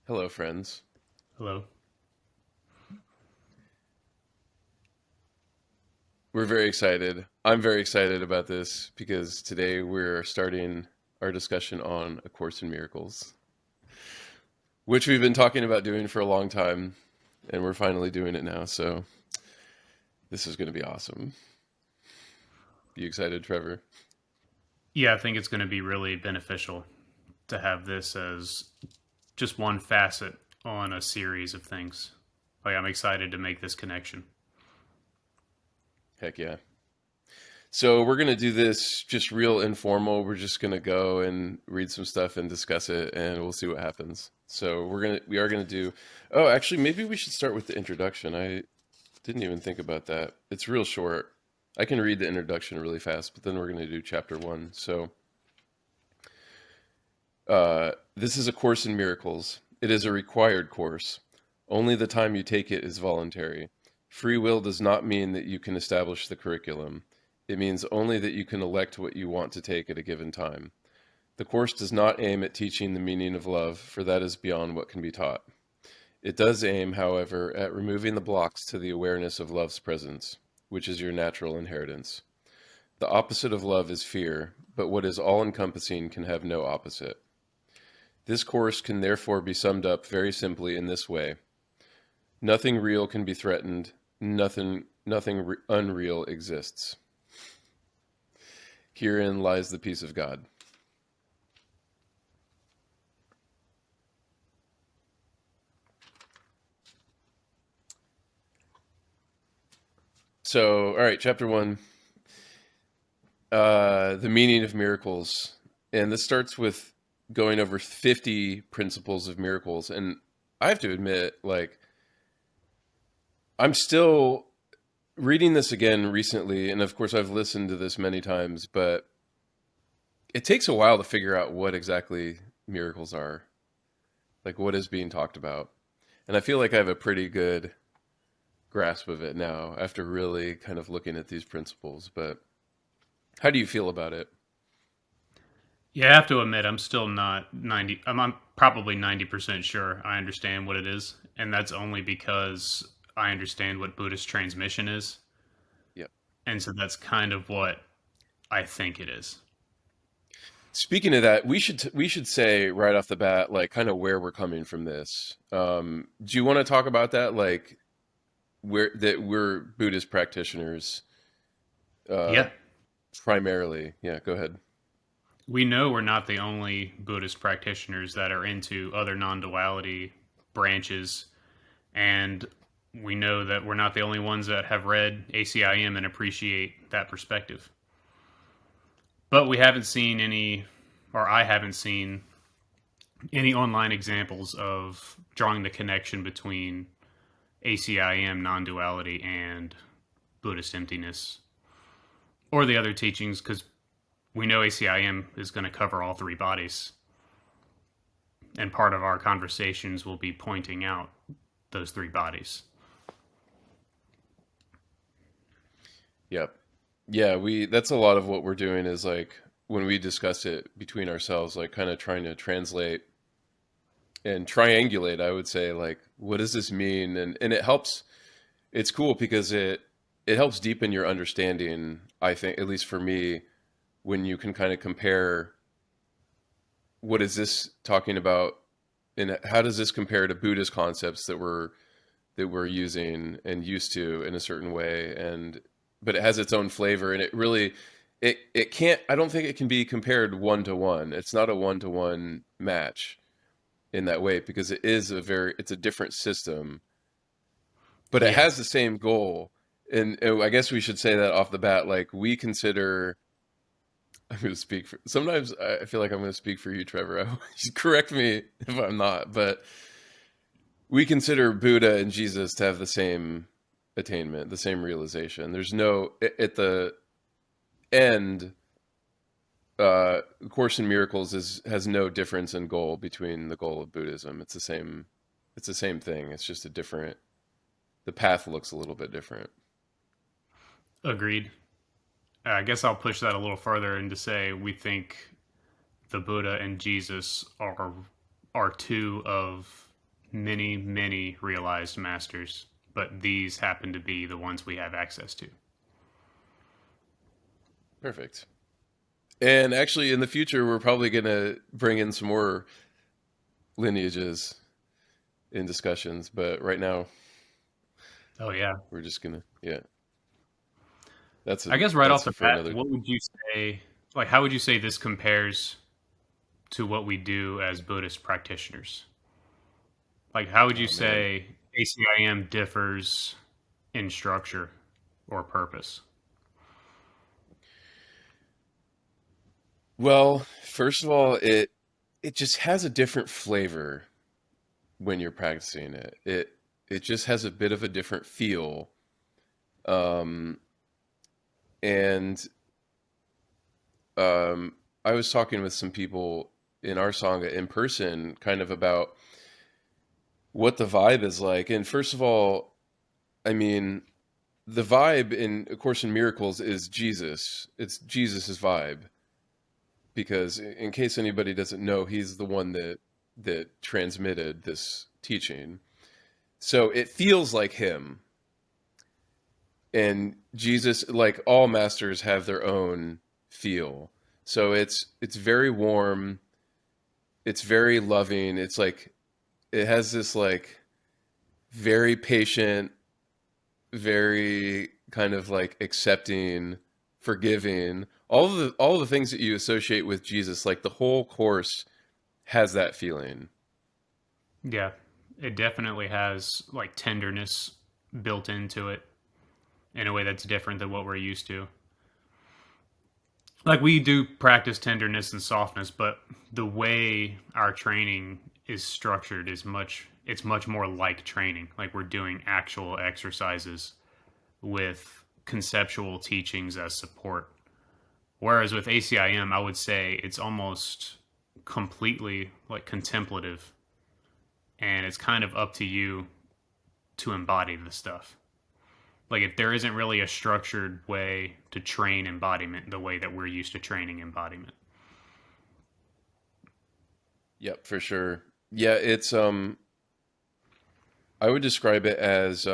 Hello, friends. Hello. We're very excited. I'm very excited about this because today we're starting our discussion on A Course in Miracles, which we've been talking about doing for a long time, and we're finally doing it now. So this is going to be awesome. You excited, Trevor? Yeah, I think it's going to be really beneficial to have this as just one facet on a series of things. Like, I'm excited to make this connection. Heck yeah. So we're going to do this just real informal. We're just going to go and read some stuff and discuss it, and we'll see what happens. So we are going to do. Oh, actually, maybe we should start with the introduction. I didn't even think about that. It's real short. I can read the introduction really fast, but then we're going to do chapter one. So, this is a course in miracles. It is a required course. Only the time you take it is voluntary. Free will does not mean that you can establish the curriculum. It means only that you can elect what you want to take at a given time. The course does not aim at teaching the meaning of love, for that is beyond what can be taught. It does aim, however, at removing the blocks to the awareness of love's presence, which is your natural inheritance. The opposite of love is fear, but what is all encompassing can have no opposite. This course can therefore be summed up very simply in this way: nothing real can be threatened, nothing unreal exists. Herein lies the peace of God. So, all right, chapter one, the meaning of miracles. And this starts with going over 50 principles of miracles. And I have to admit, like, I'm still reading this again recently. And of course, I've listened to this many times, but it takes a while to figure out what exactly miracles are, like what is being talked about. And I feel like I have a pretty good grasp of it now after really kind of looking at these principles. But how do you feel about it? Yeah, I have to admit, I'm still not 90. I'm probably 90% sure I understand what it is. And that's only because I understand what Buddhist transmission is. Yeah. And so that's kind of what I think it is. Speaking of that, we should say right off the bat, like kind of where we're coming from this. Do you want to talk about that, like where that we're Buddhist practitioners, uh, Yeah. primarily? Yeah, go ahead. We know we're not the only Buddhist practitioners that are into other non duality branches, and we know that we're not the only ones that have read ACIM and appreciate that perspective. But we haven't seen any, or I haven't seen any online examples of drawing the connection between ACIM non duality and Buddhist emptiness or the other teachings, because we know ACIM is going to cover all three bodies. And part of our conversations will be pointing out those three bodies. Yep. Yeah, we that's a lot of what we're doing is like when we discuss it between ourselves, like kind of trying to translate and triangulate, I would say, like what does this mean? And it helps. It's cool because it helps deepen your understanding, I think, at least for me, when you can kind of compare what is this talking about and how does this compare to Buddhist concepts that we're using and used to in a certain way, and but it has its own flavor, and it really it can't, I don't think it can be compared one to one. It's not a one to one match in that way because it's a different system, but it Yeah. has the same goal. And I guess we should say that off the bat, like we consider, I'm going to speak for, sometimes I feel like I'm going to speak for you, Trevor. Correct me if I'm not, but we consider Buddha and Jesus to have the same attainment, the same realization. There's no, at the end, Course in Miracles has no difference in goal between the goal of Buddhism. It's the same thing. It's just a different, the path looks a little bit different. Agreed. I guess I'll push that a little further and to say we think the Buddha and Jesus are two of many, many realized masters, but these happen to be the ones we have access to. Perfect. And actually, in the future, we're probably going to bring in some more lineages in discussions. But right now, Oh yeah. we're just gonna, yeah. That's I a guess right off that's the for bat, another. what would you say? Like, how would you say this compares to what we do as Buddhist practitioners? Like, how would you Oh man. say ACIM differs in structure or purpose? Well, first of all, it just has a different flavor when you're practicing it. It just has a bit of a different feel. Um, and I was talking with some people in our sangha in person, kind of about what the vibe is like. And first of all, I mean, the vibe in A Course in Miracles is Jesus. It's Jesus's vibe because, in case anybody doesn't know, he's the one that transmitted this teaching. So it feels like him. And Jesus, like all masters, have their own feel. So it's very warm. It's very loving. It's like it has this like very patient, very kind of like accepting, forgiving, all of the things that you associate with Jesus, like the whole course has that feeling. Yeah, it definitely has like tenderness built into it in a way that's different than what we're used to. Like we do practice tenderness and softness, but the way our training is structured is much more like training. Like we're doing actual exercises with conceptual teachings as support. Whereas with ACIM, I would say it's almost completely like contemplative, and it's kind of up to you to embody the stuff. Like if there isn't really a structured way to train embodiment the way that we're used to training embodiment. Yep, for sure. Yeah, it's I would describe it as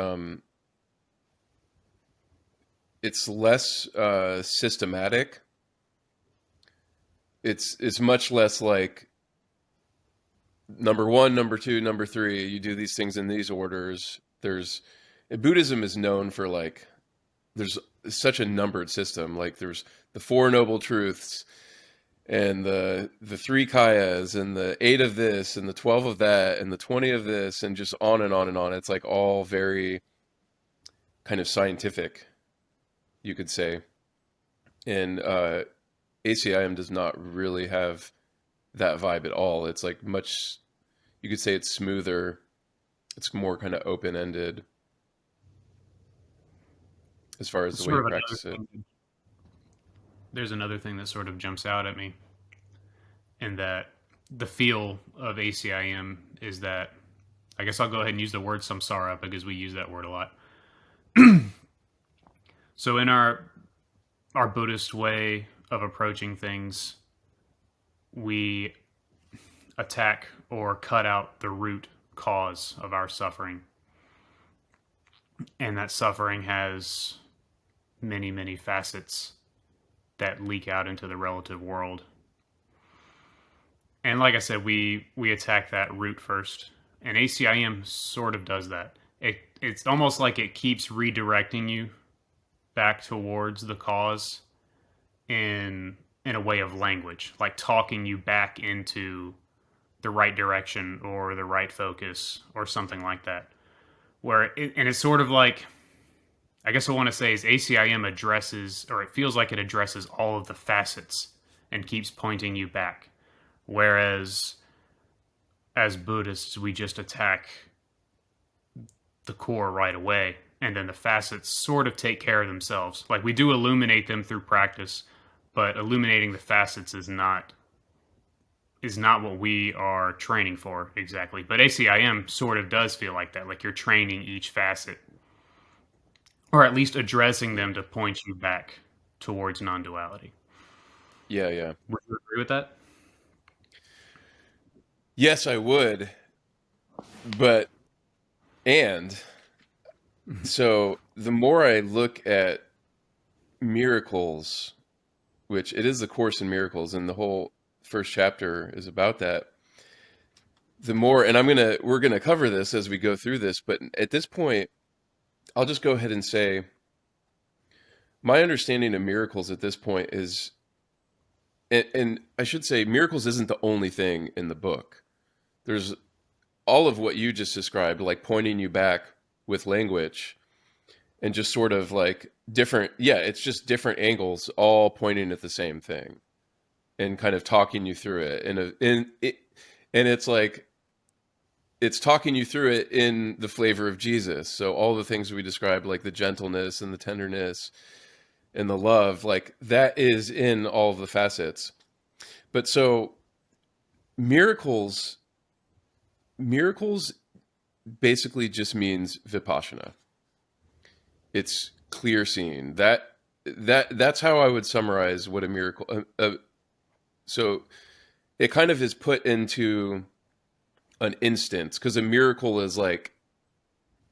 it's less systematic. It's much less like number one, number two, number three. You do these things in these orders. There's Buddhism is known for like there's such a numbered system. Like there's the Four Noble Truths and the three kayas and the eight of this and the 12 of that and the 20 of this and just on and on and on. It's like all very kind of scientific, you could say. And ACIM does not really have that vibe at all. It's like much, you could say it's smoother. It's more kind of open ended as far as the way Sort you of another practice it. thing. There's another thing that sort of jumps out at me, and that the feel of ACIM is that I guess I'll go ahead and use the word samsara because we use that word a lot. So in our Buddhist way of approaching things, we attack or cut out the root cause of our suffering. And that suffering has many, many facets that leak out into the relative world. And like I said, we attack that root first. And ACIM sort of does that. It's almost like it keeps redirecting you back towards the cause in a way of language, like talking you back into the right direction or the right focus or something like that. And it's sort of like, I guess I want to say is ACIM addresses, or it feels like it addresses all of the facets and keeps pointing you back. Whereas as Buddhists, we just attack the core right away, and then the facets sort of take care of themselves. Like we do illuminate them through practice, but illuminating the facets is not what we are training for exactly. But ACIM sort of does feel like that, like you're training each facet, or at least addressing Yeah. them to point you back towards non-duality. Yeah, yeah. Would you agree with that? Yes, I would. but and so the more I look at miracles, which it is the Course in Miracles, and the whole first chapter is about that. The more, and we're gonna cover this as we go through this, but at this point, I'll just go ahead and say my understanding of miracles at this point is, and I should say, miracles isn't the only thing in the book. There's all of what you just described, like pointing you back with language and just sort of like different, yeah, it's just different angles, all pointing at the same thing and kind of talking you through it. And it's like, it's talking you through it in the flavor of Jesus. So all the things we described, like the gentleness and the tenderness and the love, like that is in all of the facets. But so miracles, miracles basically just means vipassana. It's clear seeing. That's how I would summarize what a miracle. So it kind of is put into an instance because a miracle is like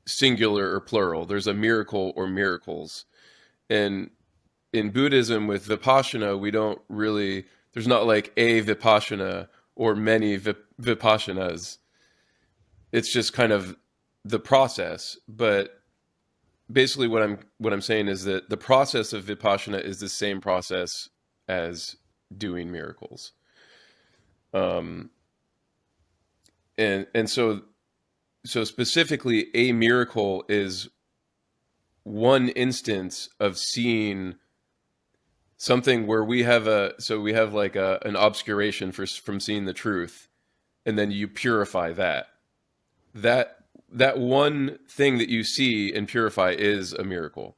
singular or plural. There's a miracle or miracles, and in Buddhism with Vipassana, we don't really. There's not like a Vipassana or many Vipassanas. It's just kind of the process. But basically, what I'm saying is that the process of Vipassana is the same process as doing miracles. Um, and so specifically, a miracle is one instance of seeing something where we have like an obscuration from seeing the truth, and then you purify that one thing that you see and purify is a miracle.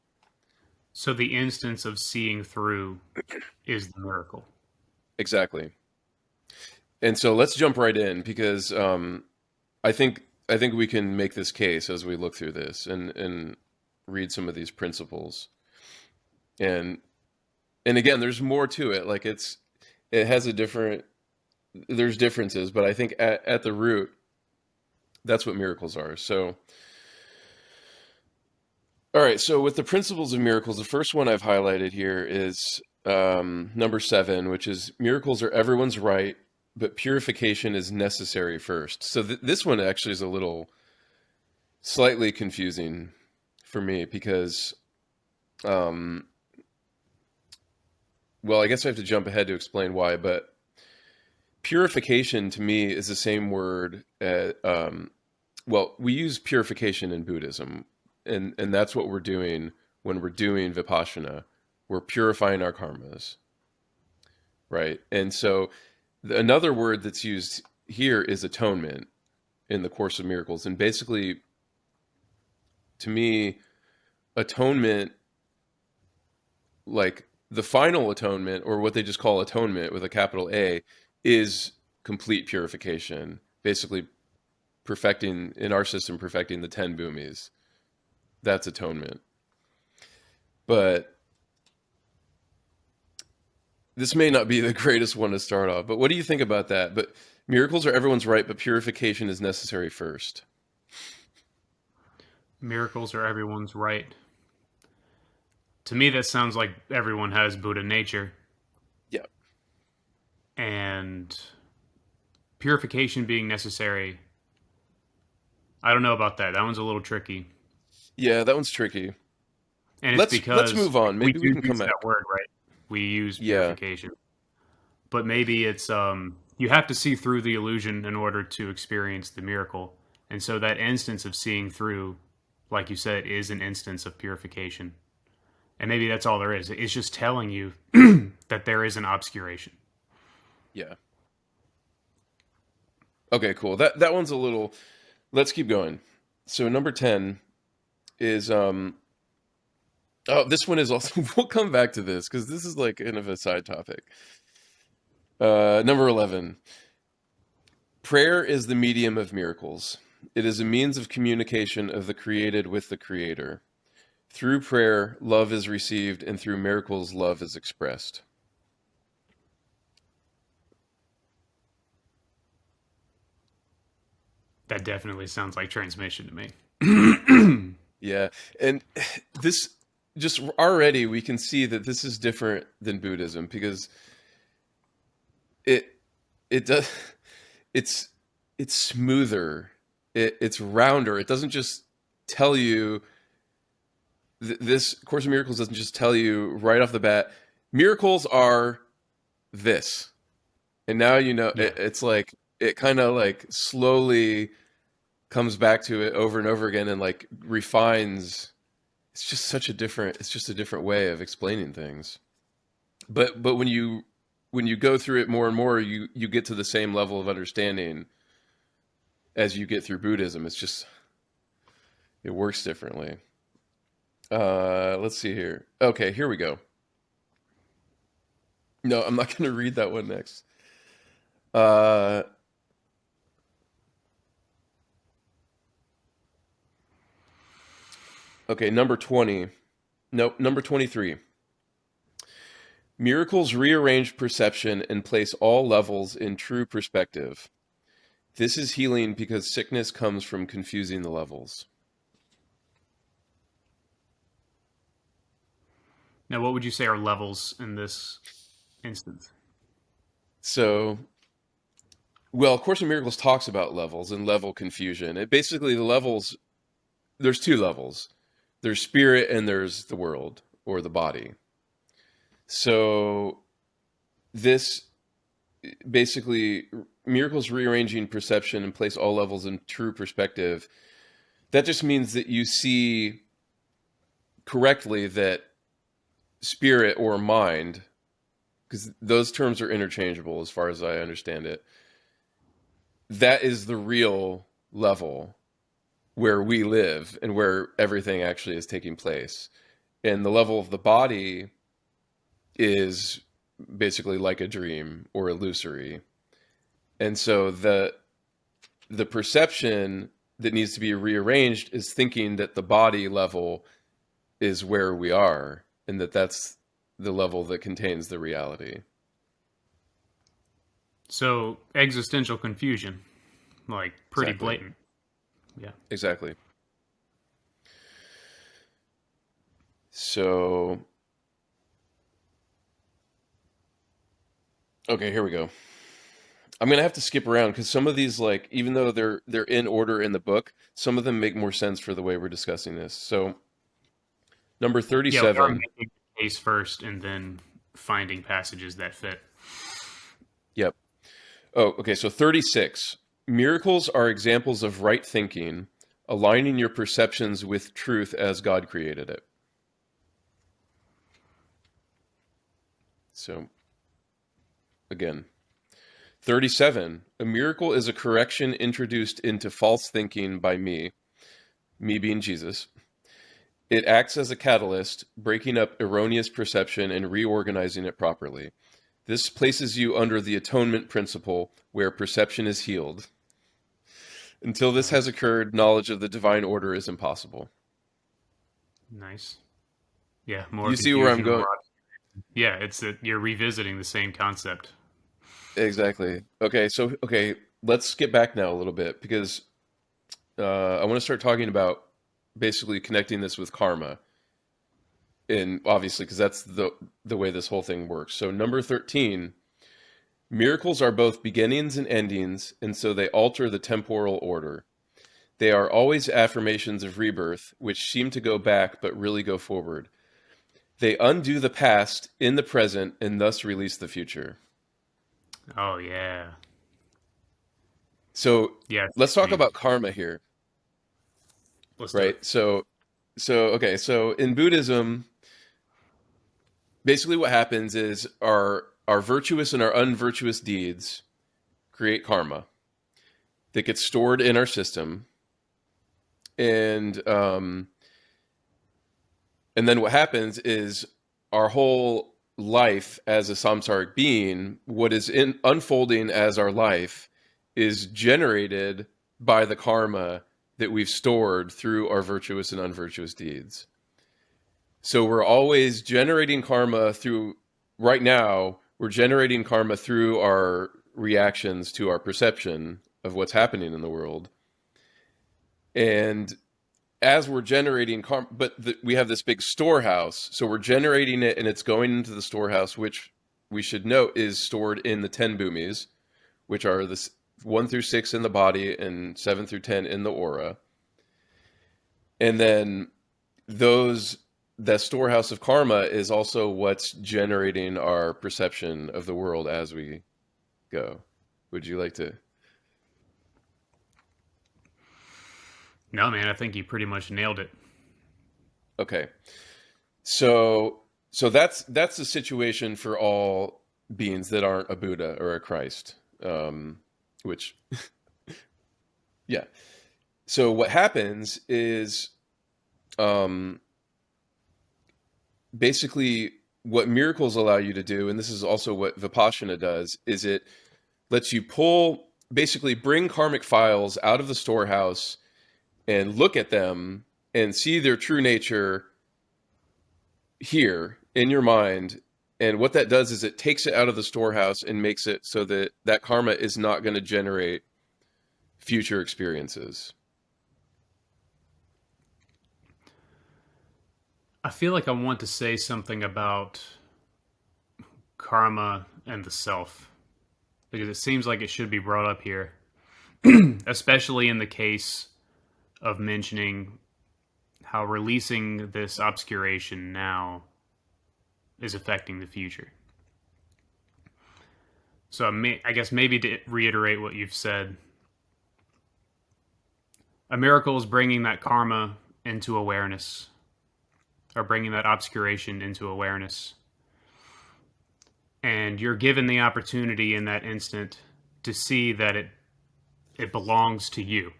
So the instance of seeing through is the miracle. Exactly. And so let's jump right in because I think we can make this case as we look through this and read some of these principles. And again, there's more to it. Like it has there's differences, but I think at the root, that's what miracles are. So, all right. So with the principles of miracles, the first one I've highlighted here is number 7, which is miracles are everyone's right, but purification is necessary first. So this one actually is a little slightly confusing for me because, well, I guess I have to jump ahead to explain why, but purification to me is the same word. Well, we use purification in Buddhism, and that's what we're doing when we're doing Vipassana. We're purifying our karmas, right? And so another word that's used here is atonement in the Course of Miracles. And basically, to me, atonement, like the final atonement, or what they just call atonement with a capital A, is complete purification. Basically, perfecting, in our system, perfecting the 10 bhumis. That's atonement. But this may not be the greatest one to start off, but what do you think about that? But miracles are everyone's right, but purification is necessary first. Miracles are everyone's right. To me, that sounds like everyone has Buddha nature. Yeah. And purification being necessary, I don't know about that. That one's a little tricky. Yeah, that one's tricky. And it's Let's because move on. we Maybe we do can use come at. that word, right? We use Yeah. purification. But maybe it's you have to see through the illusion in order to experience the miracle. And so that instance of seeing through, like you said, is an instance of purification. And maybe that's all there is. It's just telling you that there is an obscuration. Yeah. Okay, cool. That one's a little. Let's keep going. So number 10 is oh, this one is also. We'll come back to this because this is like kind of a side topic. Number 11. Prayer is the medium of miracles. It is a means of communication of the created with the creator. Through prayer, love is received, and through miracles, love is expressed. That definitely sounds like transmission to me. Yeah. And this just already we can see that this is different than Buddhism because it it does it's it's smoother. It's rounder. It doesn't just tell you this Course in Miracles doesn't just tell you right off the bat miracles are this. And now you know Yeah. it's like it kind of like slowly comes back to it over and over again and like refines. It's just such a different it's just a different way of explaining things. But when you go through it more and more, you get to the same level of understanding as you get through Buddhism. It's just it works differently. Let's see here. Okay, here we go. No, I'm not going to read that one next. Uh, okay, number 20. Nope, number 23. Miracles rearrange perception and place all levels in true perspective. This is healing because sickness comes from confusing the levels. Now, what would you say are levels in this instance? So, well, Course in Miracles talks about levels and level confusion. It basically the levels there's two levels. There's spirit and there's the world or the body. So this basically miracles rearranging perception and place all levels in true perspective. That just means that you see correctly that spirit or mind, because those terms are interchangeable as far as I understand it, that is the real level where we live and where everything actually is taking place. And the level of the body is basically like a dream or illusory. And so the perception that needs to be rearranged is thinking that the body level is where we are and that that's the level that contains the reality. So, existential confusion, like pretty Exactly. blatant. Yeah. Exactly. So, okay, here we go. I'm gonna have to skip around because some of these, like, even though they're in order in the book, some of them make more sense for the way we're discussing this. So, number Yeah, we are 37. making the case first and then finding passages that fit. Yep. Oh, okay. So 36. Miracles are examples of right thinking, aligning your perceptions with truth as God created it. So, again, 37. A miracle is a correction introduced into false thinking by me being Jesus. It acts as a catalyst, breaking up erroneous perception and reorganizing it properly. This places you under the atonement principle where perception is healed. Until this has Nice. occurred, knowledge of the divine order is impossible. Nice. Yeah, more You see where I'm confusion, going? more. Yeah, it's that you're revisiting the same concept. Exactly. Okay, let's get back now a little bit because I want to start talking about basically connecting this with karma, and obviously because that's the way this whole thing works. So number 13, miracles are both beginnings and endings, and so they alter the temporal order. They are always affirmations of rebirth, which seem to go back but really go forward. They undo the past in the present and thus release the future. Oh yeah, So yeah. let's I talk mean, about karma here, let's do it. right? So in Buddhism, basically what happens is our virtuous and our unvirtuous deeds create karma that gets stored in our system, and and then what happens is our whole life as a samsaric being, what is unfolding as our life, is generated by the karma that we've stored through our virtuous and unvirtuous deeds. So we're always generating karma through, right now, we're generating karma through our reactions to our perception of what's happening in the world. And as we're generating karma, we have this big storehouse. So we're generating it and it's going into the storehouse, which we should note is stored in the 10 bhumis, which are the 1 through 6 in the body and 7 through 10 in the aura. And then those that storehouse of karma is also what's generating our perception of the world as we go. Would you like to? No, man, I think you pretty much nailed it. Okay. So that's the situation for all beings that aren't a Buddha or a Christ. Which yeah. So what happens is um basically what miracles allow you to do, and this is also what Vipassana does, is it lets you basically bring karmic files out of the storehouse and look at them and see their true nature here in your mind. And what that does is it takes it out of the storehouse and makes it so that that karma is not going to generate future experiences. I feel like I want to say something about karma and the self because it seems like it should be brought up here, especially in the case of mentioning how releasing this obscuration now is affecting the future. So I guess maybe to reiterate what you've said, a miracle is bringing that karma into awareness, or bringing that obscuration into awareness. And you're given the opportunity in that instant to see that it belongs to you.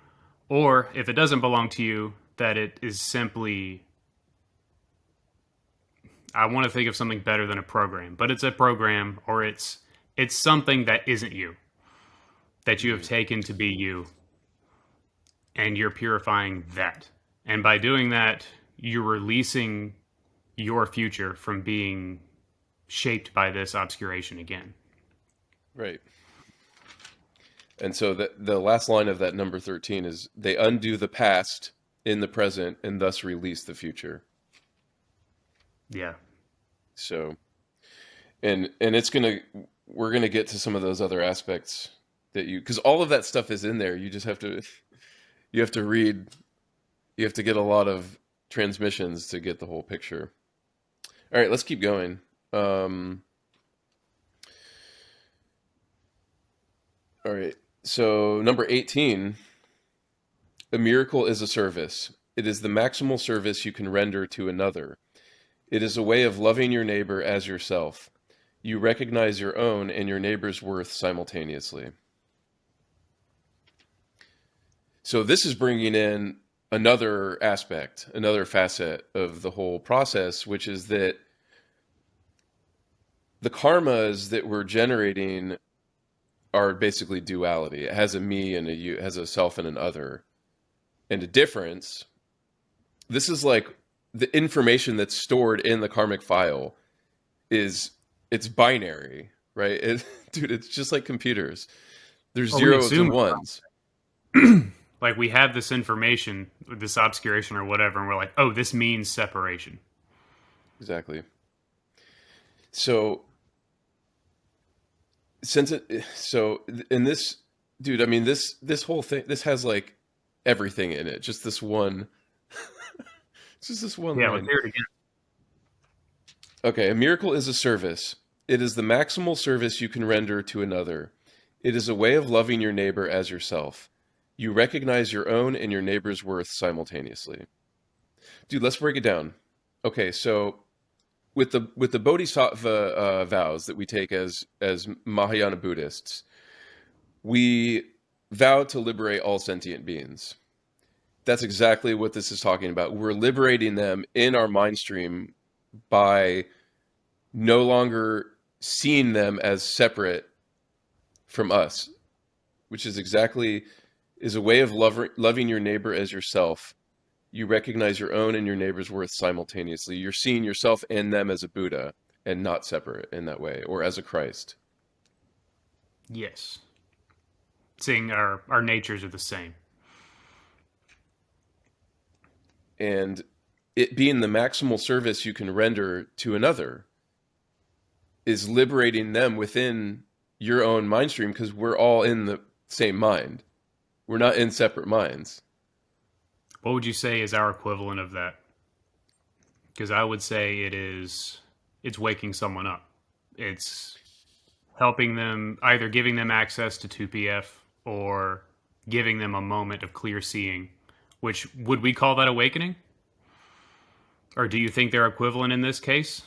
Or if it doesn't belong to you, that it is simply, I want to think of something better than a program, but it's a program, or it's something that isn't you, that you have taken to be you, and you're purifying that. And by doing that, you're releasing your future from being shaped by this obscuration again. Right. And so the last line of that number 13 is they undo the past in the present and thus release the future. Yeah. So, and we're going to get to some of those other aspects because all of that stuff is in there. You just have to, you have to read, you have to get a lot of transmissions to get the whole picture. All right, let's keep going. All right. So, number 18, a miracle is a service. It is the maximal service you can render to another. It is a way of loving your neighbor as yourself. You recognize your own and your neighbor's worth simultaneously. So, this is bringing in another aspect, another facet of the whole process, which is that the karmas that we're generating are basically duality. It has a me and a you, it has a self and an other, and a difference. This is like the information that's stored in the karmic file it's binary, right? Dude, it's just like computers. There's Well, we zeros and assume ones. like we have this information, this obscuration or whatever, and we're like, oh, this means separation. Exactly. So in this, dude, I mean this whole thing, this has like everything in it. Just this one, just this one Yeah, let's line. hear it again. Okay, a miracle is a service. It is the maximal service you can render to another. It is a way of loving your neighbor as yourself. You recognize your own and your neighbor's worth simultaneously. Dude, let's break it down. Okay, so with the Bodhisattva vows that we take as Mahayana Buddhists, we vow to liberate all sentient beings. That's exactly what this is talking about. We're liberating them in our mind stream by no longer seeing them as separate from us, which is a way of loving your neighbor as yourself. You recognize your own and your neighbor's worth simultaneously. You're seeing yourself and them as a Buddha and not separate in that way, or as a Christ. Yes. Seeing our natures are the same. and it being the maximal service you can render to another is liberating them within your own mind stream, because we're all in the same mind. We're not in separate minds. What would you say is our equivalent of that? Because I would say it's waking someone up. It's helping them, either giving them access to 2PF or giving them a moment of clear seeing, which would we call that awakening? Or do you think they're equivalent in this case?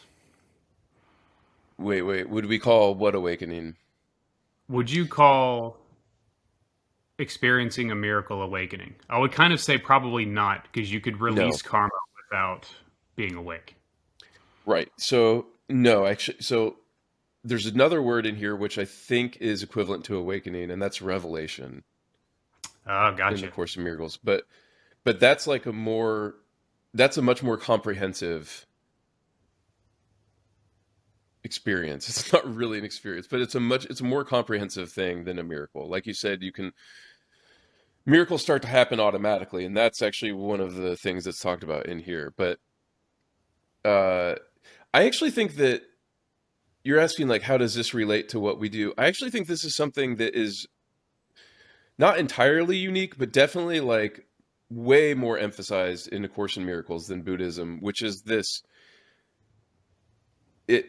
Wait. Would we call what awakening? Would you call experiencing a miracle awakening? I would kind of say probably not, because you could release No. karma without being awake. Right. So, no, actually, so there's another word in here which I think is equivalent to awakening, and that's revelation Oh, in the gotcha. Course in Miracles. But that's like that's a much more comprehensive experience. It's not really an experience, but it's a more comprehensive thing than a miracle. Like you said, miracles start to happen automatically, and that's actually one of the things that's talked about in here. But uh, I actually think that you're asking, like, how does this relate to what we do? I actually think this is something that is not entirely unique, but definitely like way more emphasized in A Course in Miracles than Buddhism, which is this. It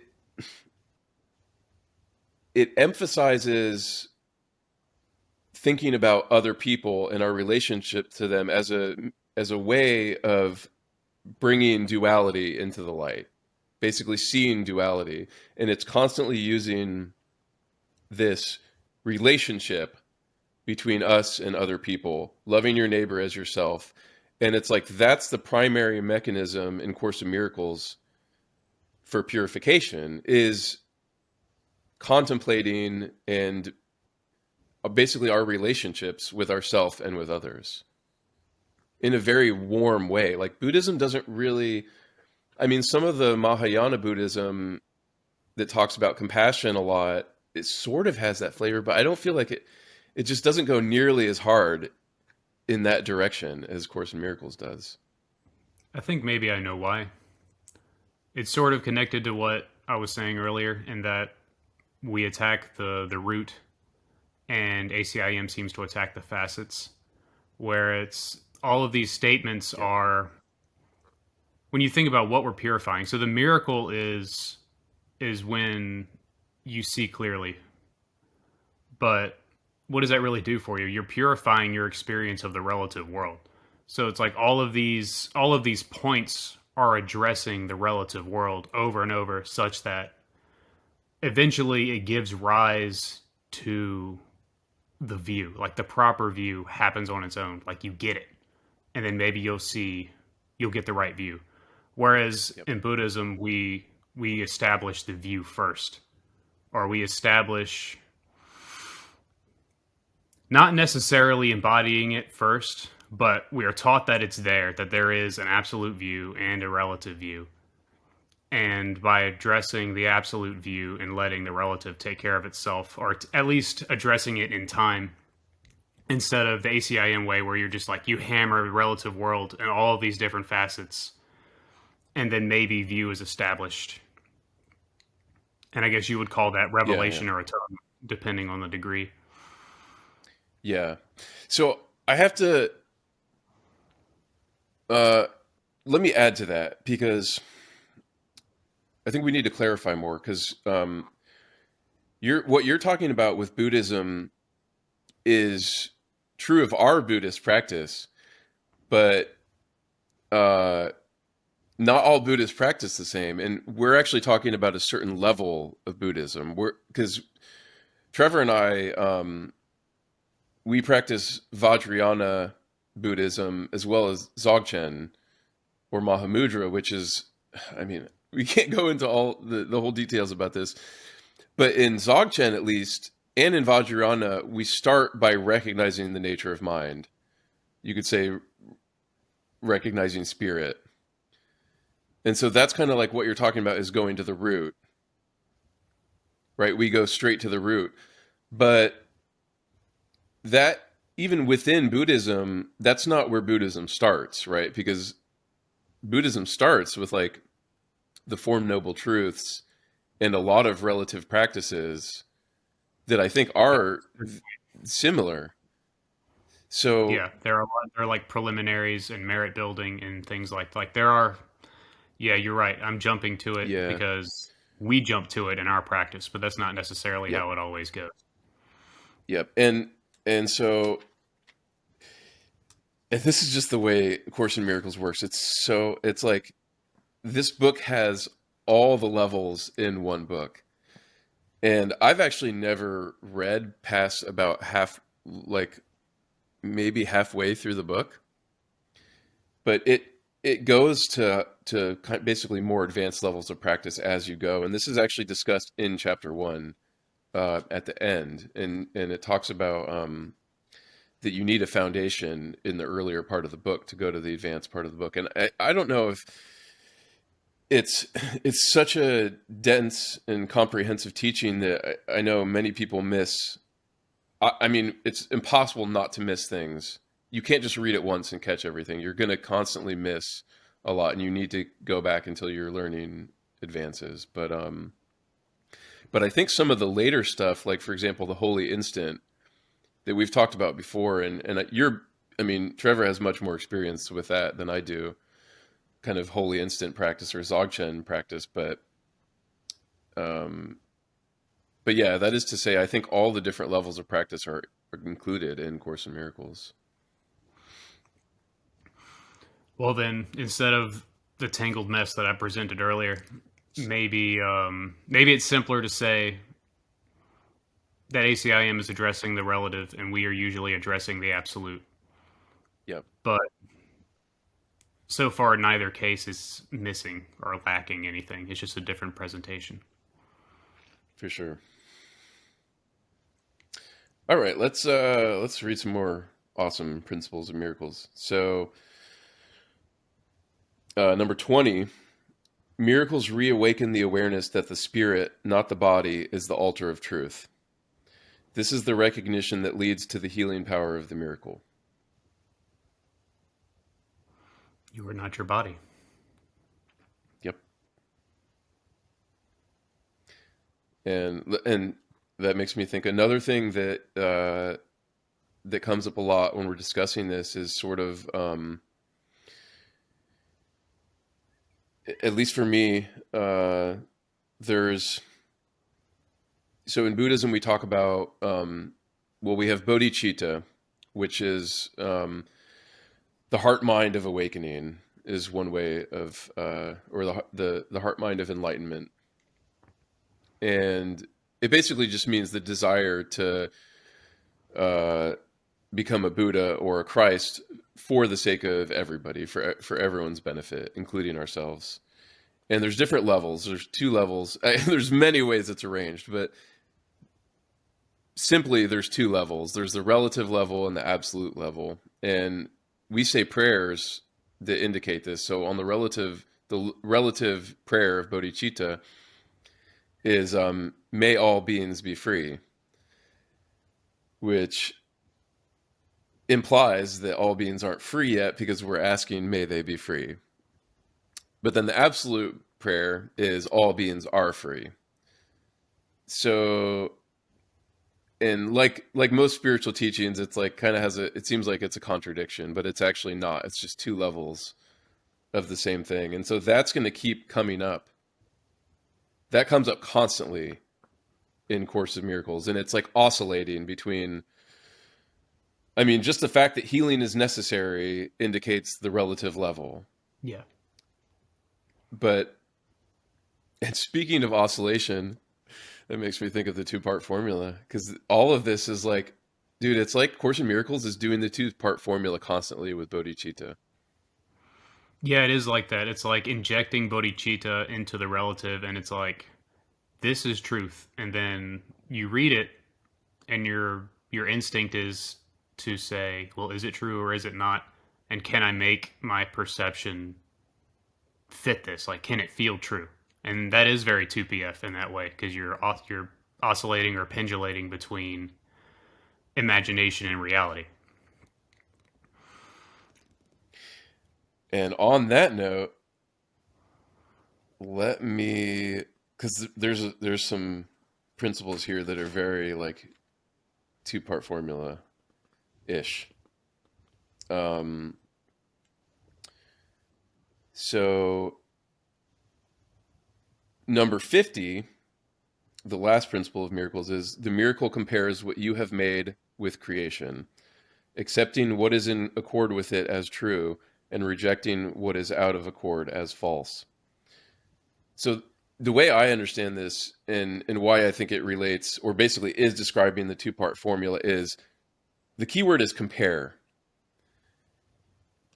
it emphasizes thinking about other people and our relationship to them as a way of bringing duality into the light, basically seeing duality, and it's constantly using this relationship between us and other people, loving your neighbor as yourself. And it's like that's the primary mechanism in Course in Miracles for purification, is contemplating and basically our relationships with ourself and with others in a very warm way. Like Buddhism doesn't really, I mean, some of the Mahayana Buddhism that talks about compassion a lot, it sort of has that flavor, but I don't feel like it just doesn't go nearly as hard in that direction as Course in Miracles does. I think maybe I know why. It's sort of connected to what I was saying earlier, in that we attack the root, and ACIM seems to attack the facets, where it's all of these statements Yeah. are, when you think about what we're purifying. So the miracle is when you see clearly. But what does that really do for you? You're purifying your experience of the relative world. So it's like all of these points are addressing the relative world over and over, such that eventually it gives rise to the view. Like the proper view happens on its own. Like you get it. And then maybe you'll get the right view. Whereas Yep. in Buddhism we establish the view first. Or we establish, not necessarily embodying it first, but we are taught that it's there, that there is an absolute view and a relative view. And by addressing the absolute view and letting the relative take care of itself, or at least addressing it in time, instead of the ACIM way where you're just like, you hammer the relative world and all of these different facets, and then maybe view is established. And I guess you would call that Yeah. revelation or atonement, depending on the degree. Yeah. So I have to uh, let me add to that, because I think we need to clarify more, because what you're talking about with Buddhism is true of our Buddhist practice, but uh, not all Buddhists practice the same. And we're actually talking about a certain level of Buddhism. Because Trevor and I, we practice Vajrayana Buddhism as well as Dzogchen or Mahamudra, which is, I mean, we can't go into all the whole details about this, but in Dzogchen at least, and in Vajrayana, we start by recognizing the nature of mind. You could say recognizing spirit. And so that's kind of like what you're talking about, is going to the root, right? We go straight to the root. But that, even within Buddhism, that's not where Buddhism starts, right? Because Buddhism starts with like the Four Noble Truths and a lot of relative practices that I think are similar. So Yeah, there are a lot. There are like preliminaries and merit building and things like there are. Yeah, you're right. I'm jumping to it yeah, because we jump to it in our practice, but that's not necessarily yep, how it always goes. yep, and so and this is just the way Course in Miracles works. It's like this book has all the levels in one book. And I've actually never read past about half, like maybe halfway through the book, but it goes to basically more advanced levels of practice as you go. And this is actually discussed in chapter one at the end, and it talks about that you need a foundation in the earlier part of the book to go to the advanced part of the book. And I don't know if it's it's such a dense and comprehensive teaching that I know many people miss. I mean, it's impossible not to miss things. You can't just read it once and catch everything. You're going to constantly miss a lot, and you need to go back until your learning advances. But I think some of the later stuff, like for example, the holy instant that we've talked about before, and I mean, Trevor has much more experience with that than I do, kind of holy instant practice or Dzogchen practice, um, but yeah, that is to say, I think all the different levels of practice are included in Course in Miracles. Well, then instead of the tangled mess that I presented earlier, maybe it's simpler to say that ACIM is addressing the relative, and we are usually addressing the absolute. Yep, But so far, neither case is missing or lacking anything. It's just a different presentation. for sure. All right, let's read some more awesome principles of miracles. So, number 20, miracles reawaken the awareness that the spirit, not the body, is the altar of truth. This is the recognition that leads to the healing power of the miracle. You are not your body. Yep. And that makes me think another thing that that comes up a lot when we're discussing this is sort of at least for me, there's so in Buddhism we talk about well, we have bodhicitta, which is the heart mind of awakening is one way of or the heart mind of enlightenment, and it basically just means the desire to uh, become a Buddha or a Christ for the sake of everybody, for everyone's benefit, including ourselves. And there's different levels. There's two levels. There's many ways it's arranged, but simply there's two levels. There's the relative level and the absolute level. And we say prayers that indicate this. So on the relative prayer of bodhicitta is may all beings be free, which implies that all beings aren't free yet because we're asking may they be free. But then the absolute prayer is all beings are free. So, and like most spiritual teachings, it's like kind of has a it seems like it's a contradiction, but it's actually not. It's just two levels of the same thing. And so that's going to keep coming up. That comes up constantly in Course of Miracles, and it's like oscillating between, I mean, just the fact that healing is necessary indicates the relative level. Yeah. But, and speaking of oscillation, that makes me think of the two-part formula, because all of this is like, dude, it's like Course in Miracles is doing the two-part formula constantly with bodhicitta. Yeah, it is like that. It's like injecting bodhicitta into the relative, and it's like, this is truth. And then you read it, and your instinct is to say, well, is it true or is it not? And can I make my perception fit this? Like, can it feel true? And that is very 2PF in that way because you're oscillating or pendulating between imagination and reality. And on that note, let me, because there's some principles here that are very like two-part formula ish. Um, so number 50, the last principle of miracles is the miracle compares what you have made with creation, accepting what is in accord with it as true and rejecting what is out of accord as false. So the way I understand this and why I think it relates or basically is describing the two-part formula is the key word is compare.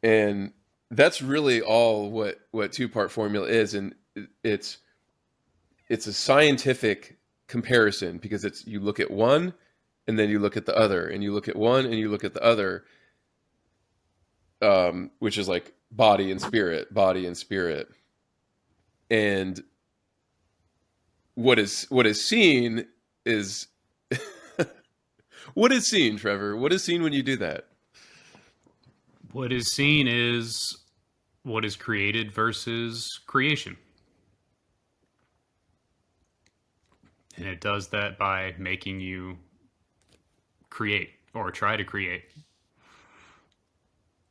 And that's really all what two-part formula is. And it's it's a scientific comparison because it's you look at one and then you look at the other and you look at one and you look at the other, which is like body and spirit. And what is seen is what is seen, Trevor? What is seen when you do that? What is seen is what is created versus creation. And it does that by making you create or try to create.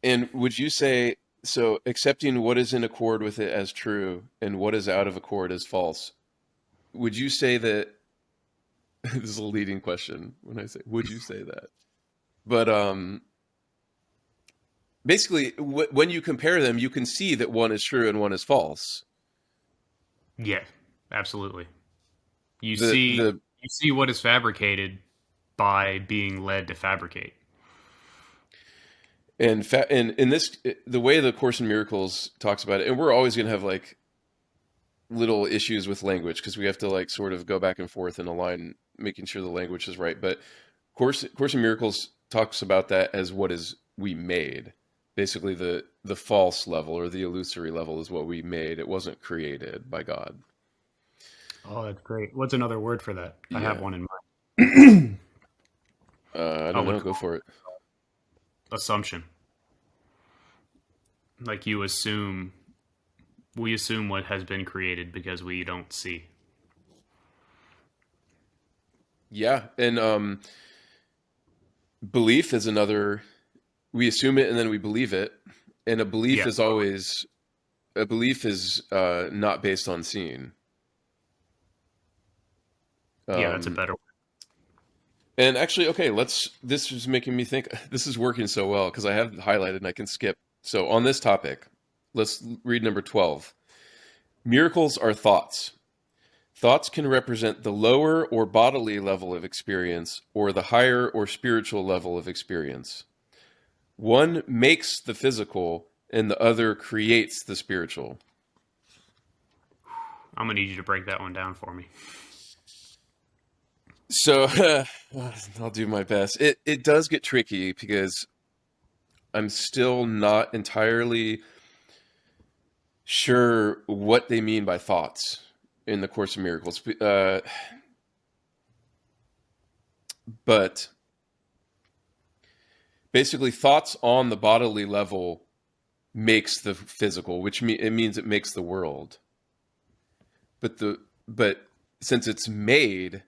And would you say so accepting what is in accord with it as true and what is out of accord as false? Would you say that this is a leading question when I say would you say that? But basically when you compare them you can see that one is true and one is false. Yeah, absolutely. You see The you see what is fabricated by being led to fabricate. and in this the way the Course in Miracles talks about it, and we're always going to have like little issues with language because we have to like sort of go back and forth and align making sure the language is right, but Course in Miracles talks about that as what is we made. Basically the false level or the illusory level is what we made. It wasn't created by God. Oh, that's great. What's another word for that? I have Yeah. one in mind. I I don't would know, go call for it. it assumption. Like we assume what has been created because we don't see. Yeah, and belief is another. We assume it and then we believe it, and Yeah, totally. a belief is not based on seeing. Yeah, that's a Um, better word. and actually, okay, let's. This is making me think. This is working so well because I have it highlighted and I can skip. So on this topic, let's read number 12. Miracles are thoughts. Thoughts can represent the lower or bodily level of experience or the higher or spiritual level of experience. One makes the physical and the other creates the spiritual. I'm gonna need you to break that one down for me. So I'll do my best. It does get tricky because I'm still not entirely sure what they mean by thoughts in the Course of Miracles. But basically, thoughts on the bodily level makes the physical, it means it makes the world. But since it's made,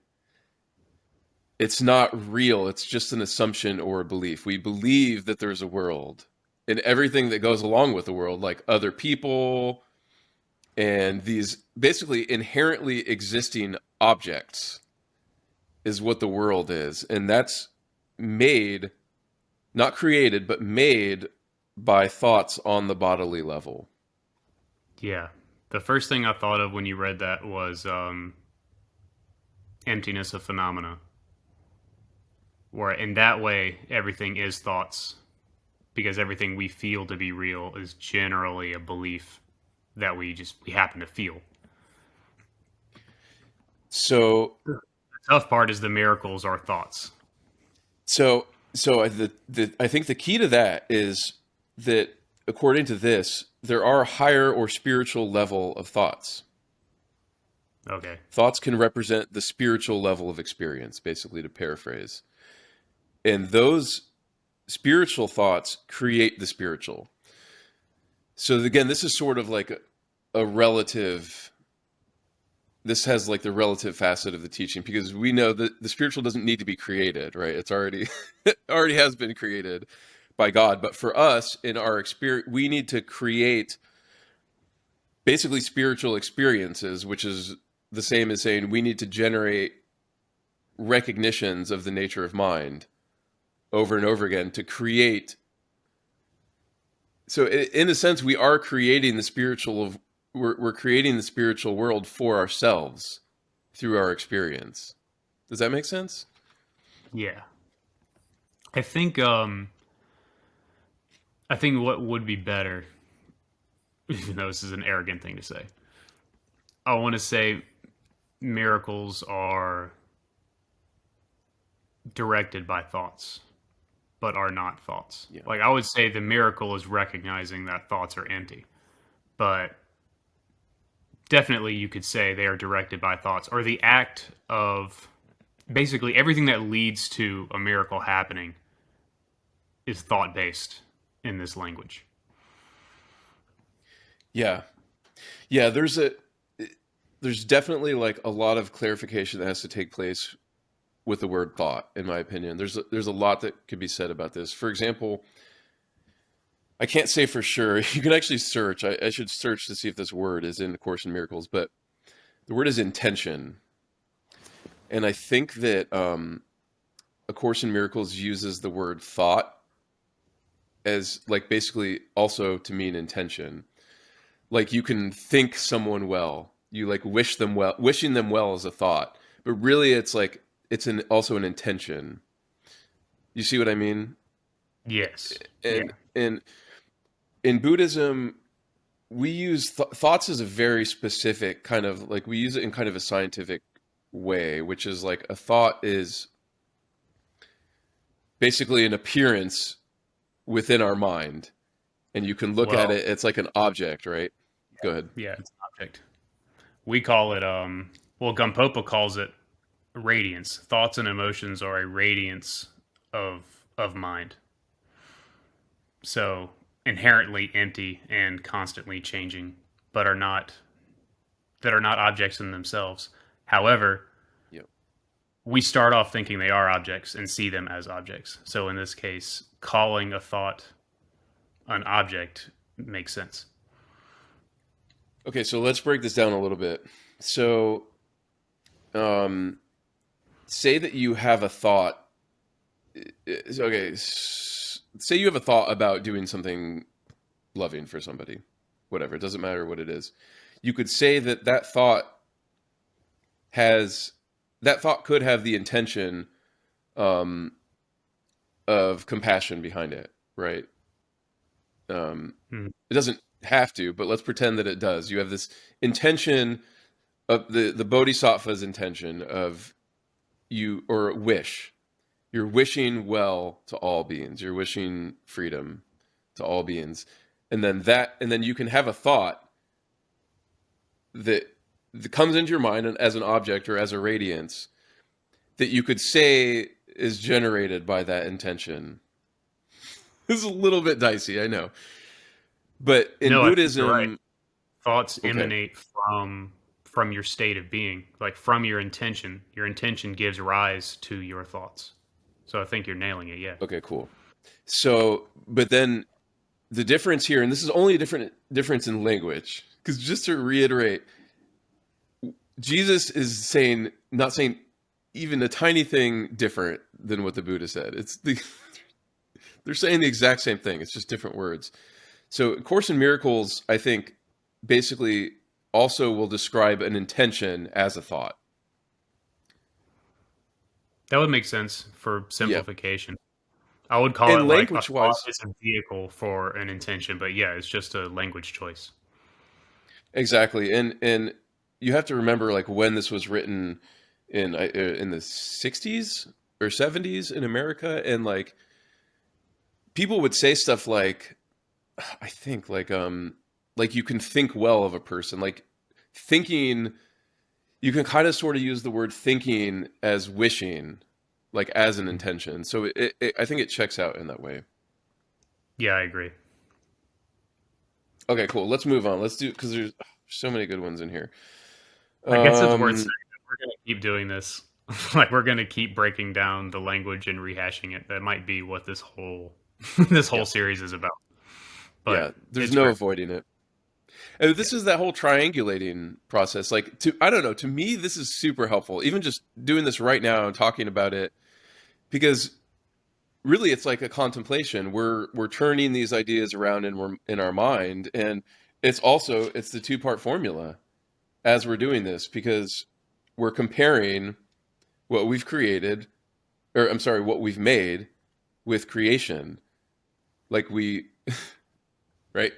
it's not real. It's just an assumption or a belief. We believe that there's a world and everything that goes along with the world, like other people and these basically inherently existing objects, is what the world is. And that's made, not created, but made by thoughts on the bodily level. Yeah, the first thing I thought of when you read that was emptiness of phenomena, where in that way everything is thoughts, because everything we feel to be real is generally a belief that we happen to feel. So The tough part is the miracles are thoughts. So, I think the key to that is that according to this, there are higher or spiritual level of thoughts. Okay. Thoughts can represent the spiritual level of experience, basically, to paraphrase. And those spiritual thoughts create the spiritual. So again, this is sort of like a relative. this has like the relative facet of the teaching, because we know that the spiritual doesn't need to be created, right? It's already it already has been created by God. But for us in our experience, we need to create basically spiritual experiences, which is the same as saying we need to generate recognitions of the nature of mind over and over again to create. So in a sense, we are creating the spiritual of we're creating the spiritual world for ourselves through our experience. Does that make sense? Yeah. I think I think what would be better, even though this is an arrogant thing to say, I want to say miracles are directed by thoughts, but are not thoughts. Yeah. Like I would say the miracle is recognizing that thoughts are empty, but definitely you could say they are directed by thoughts, or the act of basically everything that leads to a miracle happening is thought based in this language. Yeah. Yeah, there's definitely like a lot of clarification that has to take place with the word thought, in my opinion. There's a lot that could be said about this. For example, I can't say for sure. You can actually search. I should search to see if this word is in A Course in Miracles, but the word is intention. And I think that A Course in Miracles uses the word thought as like basically also to mean intention. Like you can think someone well. You like wish them well. Wishing them well is a thought, but really it's like it's also an intention. You see what I mean? Yes. And Yeah. in Buddhism, we use thoughts as a very specific kind of like we use it in kind of a scientific way, which is like a thought is basically an appearance within our mind, and you can look at Well, it. It's like an object, right? Go ahead. yeah, it's an object. We call it well Gampopa calls it radiance. Thoughts and emotions are a radiance of mind. So inherently empty and constantly changing, but are not that are not objects in themselves. However, Yep. we start off thinking they are objects and see them as objects. So in this case, calling a thought an object makes sense. Okay, so let's break this down a little bit. So, um, say that you have a thought. Okay, say you have a thought about doing something loving for somebody, whatever. It doesn't matter what it is. You could say that has that thought could have the intention um, of compassion behind it, right? Mhm. It doesn't have to, but let's pretend that it does. You have this intention of the bodhisattva's intention of you or wish. You're wishing well to all beings. You're wishing freedom to all beings. And then you can have a thought that, that comes into your mind as an object or as a radiance that you could say is generated by that intention. This is a little bit dicey, I know. But in No, I think you're right. Buddhism, Thoughts okay, emanate from your state of being, like from your intention. Your intention gives rise to your thoughts. So I think you're nailing it. Yeah. okay, cool. So, but then the difference here, and this is only a difference in language, because just to reiterate, Jesus is saying, not saying even a tiny thing different than what the Buddha said. They're saying the exact same thing. It's just different words. So, A Course in Miracles, I think, basically also will describe an intention as a thought. That would make sense for Yeah. simplification. I would call it And like a language thought wise, is a vehicle for an intention, but yeah, it's just a language choice. exactly. And you have to remember like when this was written in the 60s or 70s in America, and like people would say stuff like I think like you can think well of a person. Like thinking, you can kind of sort of use the word thinking as wishing, like as an intention. So I think it checks out in that way. Yeah, I agree. Okay, cool. Let's move on. Let's do, because there's so many good ones in here. I guess it's worth saying Um, that we're going to keep doing this. Like we're going to keep breaking down the language and rehashing it. That might be what this whole this whole yeah, series is about. But yeah. There's it's no great. avoiding it. And Yeah. this is that whole triangulating process. Like, I don't know. To me, this is super helpful. Even just doing this right now and talking about it, because really, it's like a contemplation. We're turning these ideas around in our mind, and it's the two-part formula as we're doing this, because we're comparing what we've created, or I'm sorry, what we've made with creation. Like right?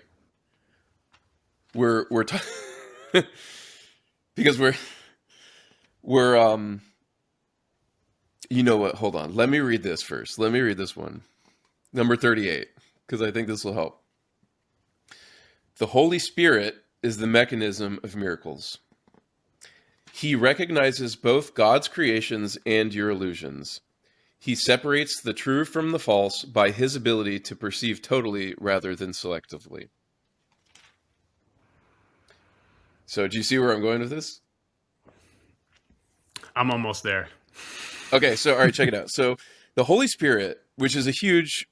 We're because we're you know what? Hold on. Let me read this first. Let me read this one. Number 38, because I think this will help. The Holy Spirit is the mechanism of miracles. He recognizes both God's creations and your illusions. He separates the true from the false by his ability to perceive totally rather than selectively. So, do you see where I'm going with this? I'm almost there. Okay, so all right, check it out. So, the Holy Spirit, which is a huge,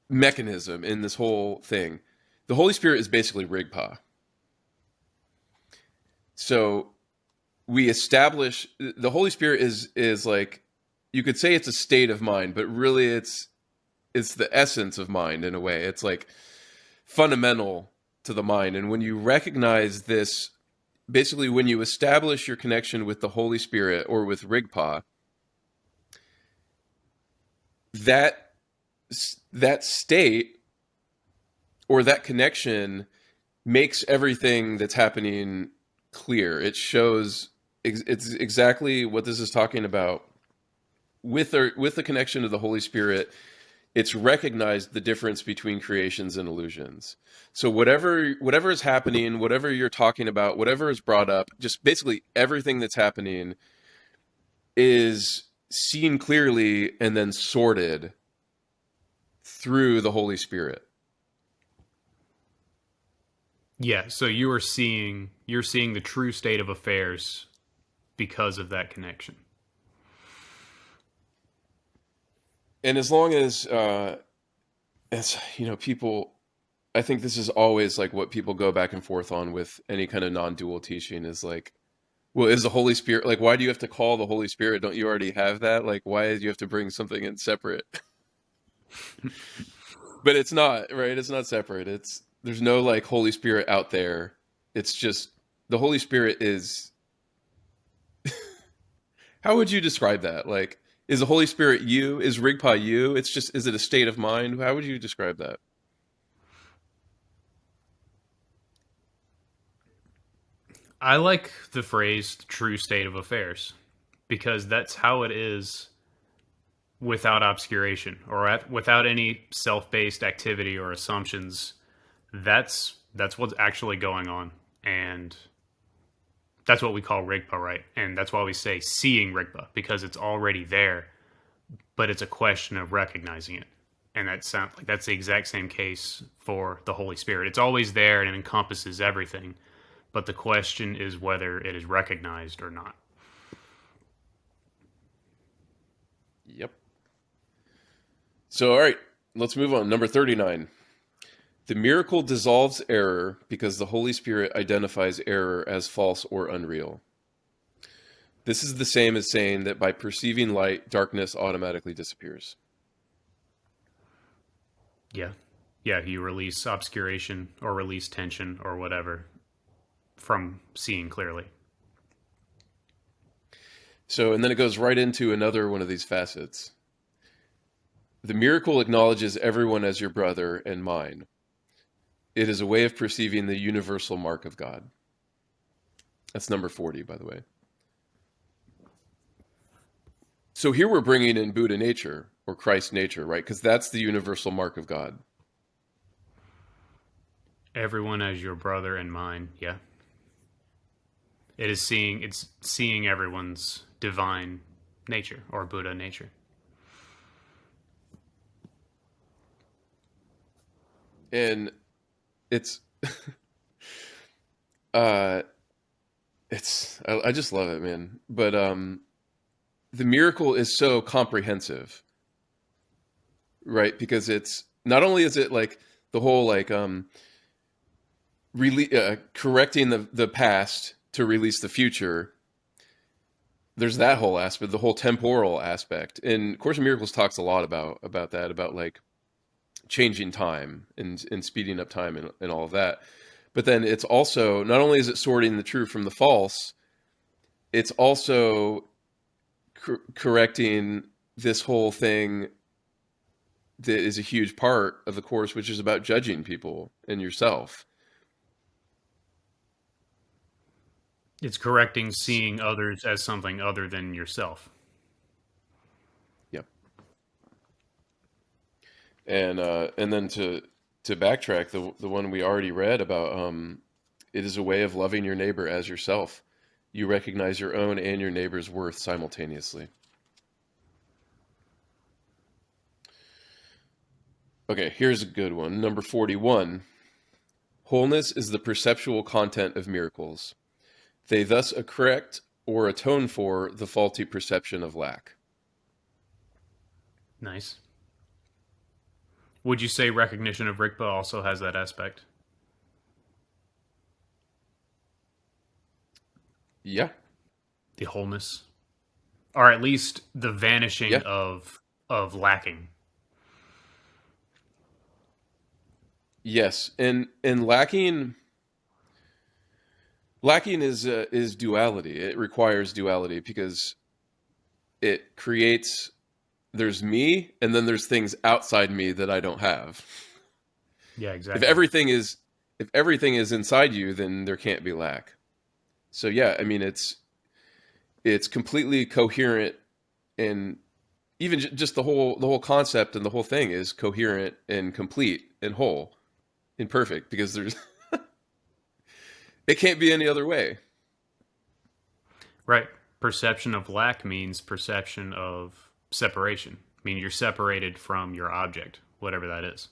mechanism in this whole thing, the Holy Spirit is basically Rigpa. So, we establish the Holy Spirit is like, you could say it's a state of mind, but really it's the essence of mind in a way. It's like fundamental to the mind. And when you recognize this, basically when you establish your connection with the Holy Spirit or with Rigpa, that that state or that connection makes everything that's happening clear. It shows it's exactly what this is talking about with the connection to the Holy Spirit. It's recognized the difference between creations and illusions. So whatever is happening, whatever you're talking about, whatever is brought up, just basically everything that's happening is seen clearly and then sorted through the Holy Spirit. Yeah, so you're seeing the true state of affairs because of that connection. And as long as people, I think this is always like what people go back and forth on with any kind of non-dual teaching is like, well, is the Holy Spirit, like, why do you have to call the Holy Spirit? Don't you already have that? Like, why do you have to bring something in separate? But it's not, right? It's not separate. There's no like Holy Spirit out there. It's just the Holy Spirit is, how would you describe that? Like, is the Holy Spirit you? Is Rigpa you? It's just, is it a state of mind? How would you describe that? I like the phrase true state of affairs because that's how it is without obscuration or without any self-based activity or assumptions. That's what's actually going on, and that's what we call rigpa, right? And that's why we say seeing rigpa because it's already there, but it's a question of recognizing it. And that sounds like that's the exact same case for the Holy Spirit. It's always there and it encompasses everything, but the question is whether it is recognized or not. Yep. So, all right, let's move on. Number 39. The miracle dissolves error because the Holy Spirit identifies error as false or unreal. This is the same as saying that by perceiving light, darkness automatically disappears. Yeah. Yeah, you release obscuration or release tension or whatever from seeing clearly. So, and then it goes right into another one of these facets. The miracle acknowledges everyone as your brother and mine. It is a way of perceiving the universal mark of God. That's number 40, by the way. So here we're bringing in Buddha nature or Christ nature, right? Because that's the universal mark of God. Everyone as your brother and mine. Yeah. It's seeing everyone's divine nature or Buddha nature. And it's uh I just love it, man. But the miracle is so comprehensive, right? Because it's not only is it like the whole like correcting the past to release the future. There's that whole aspect, the whole temporal aspect, and Course in Miracles talks a lot about that, about like changing time and speeding up time and all of that. But then it's also, not only is it sorting the true from the false, it's also correcting this whole thing that is a huge part of the course, which is about judging people and yourself. It's correcting seeing others as something other than yourself. Yep. And then to backtrack, the one we already read about, it is a way of loving your neighbor as yourself. You recognize your own and your neighbor's worth simultaneously. Okay, here's a good one. Number 41. Wholeness is the perceptual content of miracles. They thus correct or atone for the faulty perception of lack. Nice. Would you say recognition of Rigpa also has that aspect? Yeah, The wholeness? Or at least the vanishing yeah, of lacking. yes. And lacking is duality. It requires duality because it creates, there's me and then there's things outside me that I don't have. Yeah, If exactly. everything is if everything is inside you, then there can't be lack. So yeah, I mean it's completely coherent, and even just the whole concept and the whole thing is coherent and complete and whole and perfect because there's it can't be any other way. Right. Perception of lack means perception of separation. I mean, you're separated from your object, whatever that is.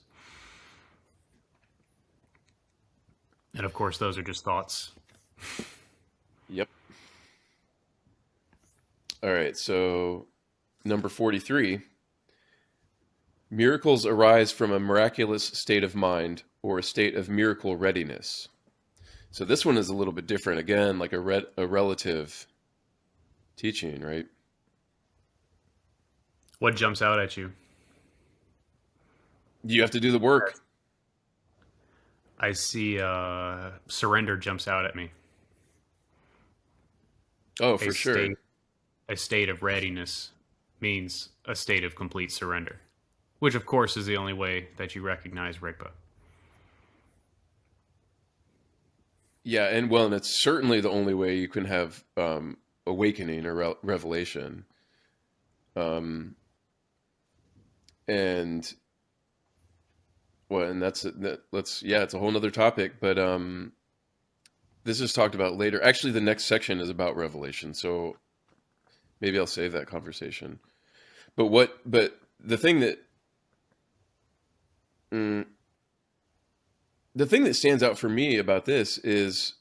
And of course, those are just thoughts. Yep. All right. So number 43, miracles arise from a miraculous state of mind or a state of miracle readiness. So this one is a little bit different. Again, like a relative teaching, right? What jumps out at you? You have to do the work. I see surrender jumps out at me. Oh, A for sure. state a state of readiness means a state of complete surrender, which of course is the only way that you recognize Rigpa. Yeah, and well, and it's certainly the only way you can have awakening or revelation. Um, and well, and let's yeah, it's a whole nother topic, but this is talked about later. Actually, the next section is about revelation, so maybe I'll save that conversation. But mm, the thing that stands out for me about this is,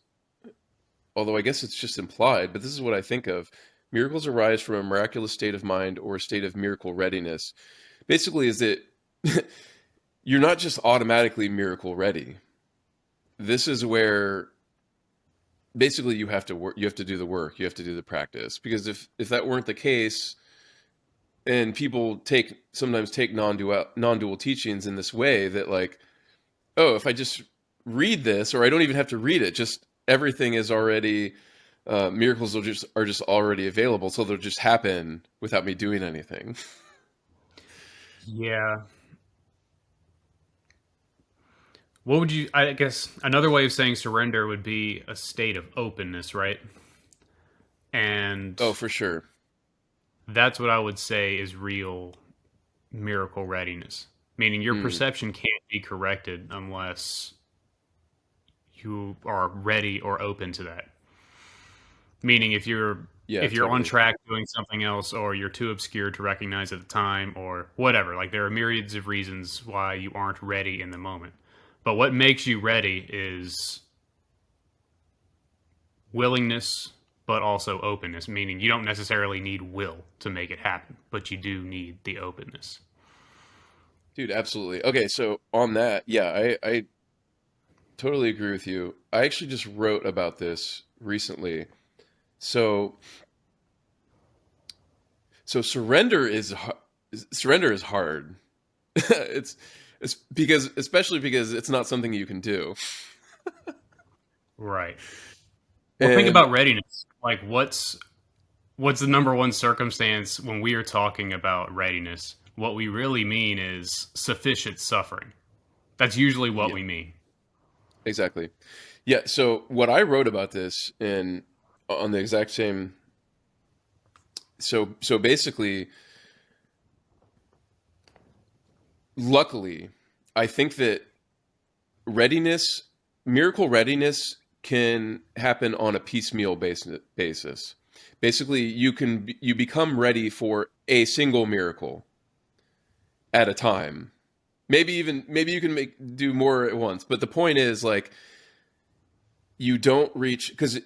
although I guess it's just implied, but this is what I think of. Miracles arise from a miraculous state of mind or a state of miracle readiness. Basically, is that you're not just automatically miracle ready. This is where basically you have to work, you have to do the work, you have to do the practice. Because if that weren't the case, and people sometimes take non-dual teachings in this way that like, oh, if I just read this, or I don't even have to read it, just everything is already miracles are just already available, so they'll just happen without me doing anything. Yeah. What would you, I guess, another way of saying surrender would be a state of openness, right? And Oh, for sure. that's what I would say is real miracle readiness. Meaning your Mm, perception can't be corrected unless you are ready or open to that. Meaning yeah, if you're on totally. track doing something else or you're too obscure to recognize at the time or whatever, like there are myriads of reasons why you aren't ready in the moment. But what makes you ready is willingness, but also openness, meaning you don't necessarily need will to make it happen, but you do need the openness. Dude, absolutely. Okay, so on that, yeah, I totally agree with you. I actually just wrote about this recently. So so surrender is hard. it's it's because especially because it's not something you can do. Right. Well, think And about readiness. Like, what's the number one circumstance when we are talking about readiness? What we really mean is sufficient suffering. That's usually what yeah, we mean. exactly. Yeah, so what I wrote about this in on the exact same so basically luckily I think that readiness miracle readiness can happen on a piecemeal basis. Basically, you become ready for a single miracle at a time. Maybe you can do more at once, but the point is like you don't reach because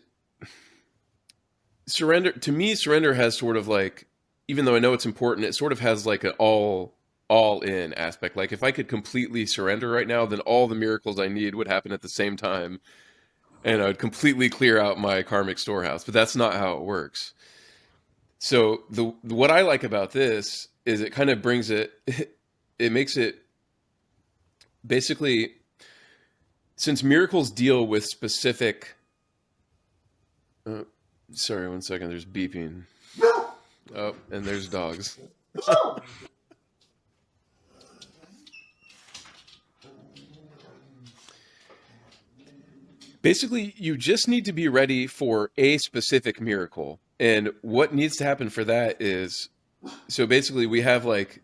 surrender to me surrender has sort of like even though I know it's important, it sort of has like an all in aspect. Like if I could completely surrender right now, then all the miracles I need would happen at the same time and I would completely clear out my karmic storehouse. But that's not how it works. So the what I like about this is it kind of brings it it makes it basically since miracles deal with specific uh, sorry, one second, there's beeping. Oh, and there's dogs. Basically, you just need to be ready for a specific miracle. And what needs to happen for that is so basically we have like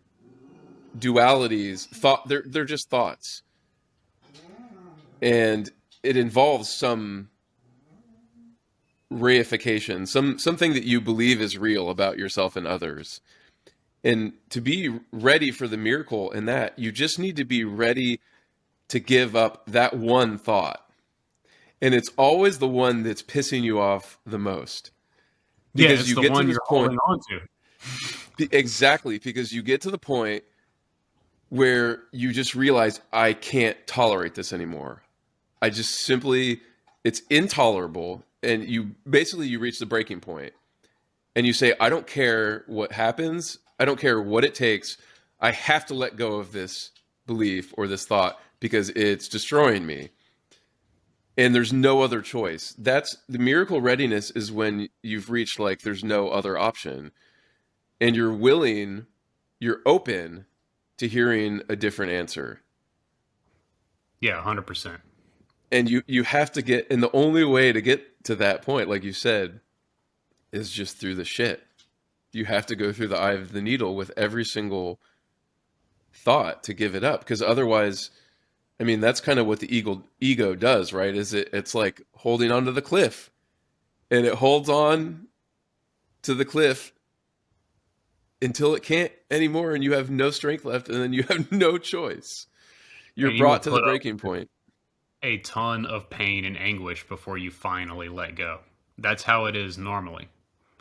dualities, they're just thoughts. And it involves some reification, something that you believe is real about yourself and others. And to be ready for the miracle in that, you just need to be ready to give up that one thought. And it's always the one that's pissing you off the most. Yeah, Because it's you the get to one this you're point, holding on to. exactly, because you get to the point where you just realize, I can't tolerate this anymore. I just simply, it's intolerable. And you basically, you reach the breaking point and you say, I don't care what happens. I don't care what it takes. I have to let go of this belief or this thought because it's destroying me. And there's no other choice. That's the miracle readiness is when you've reached like there's no other option and you're willing, you're open to hearing a different answer. Yeah, 100%. And you have to get and the only way to get to that point like you said is just through the shit. You have to go through the eye of the needle with every single thought to give it up because otherwise I mean that's kind of what the ego does, right? Is it's like holding onto the cliff and it holds on to the cliff until it can't anymore and you have no strength left and then you have no choice. You're And you will brought to the put up breaking point. a ton of pain and anguish before you finally let go. That's how it is normally.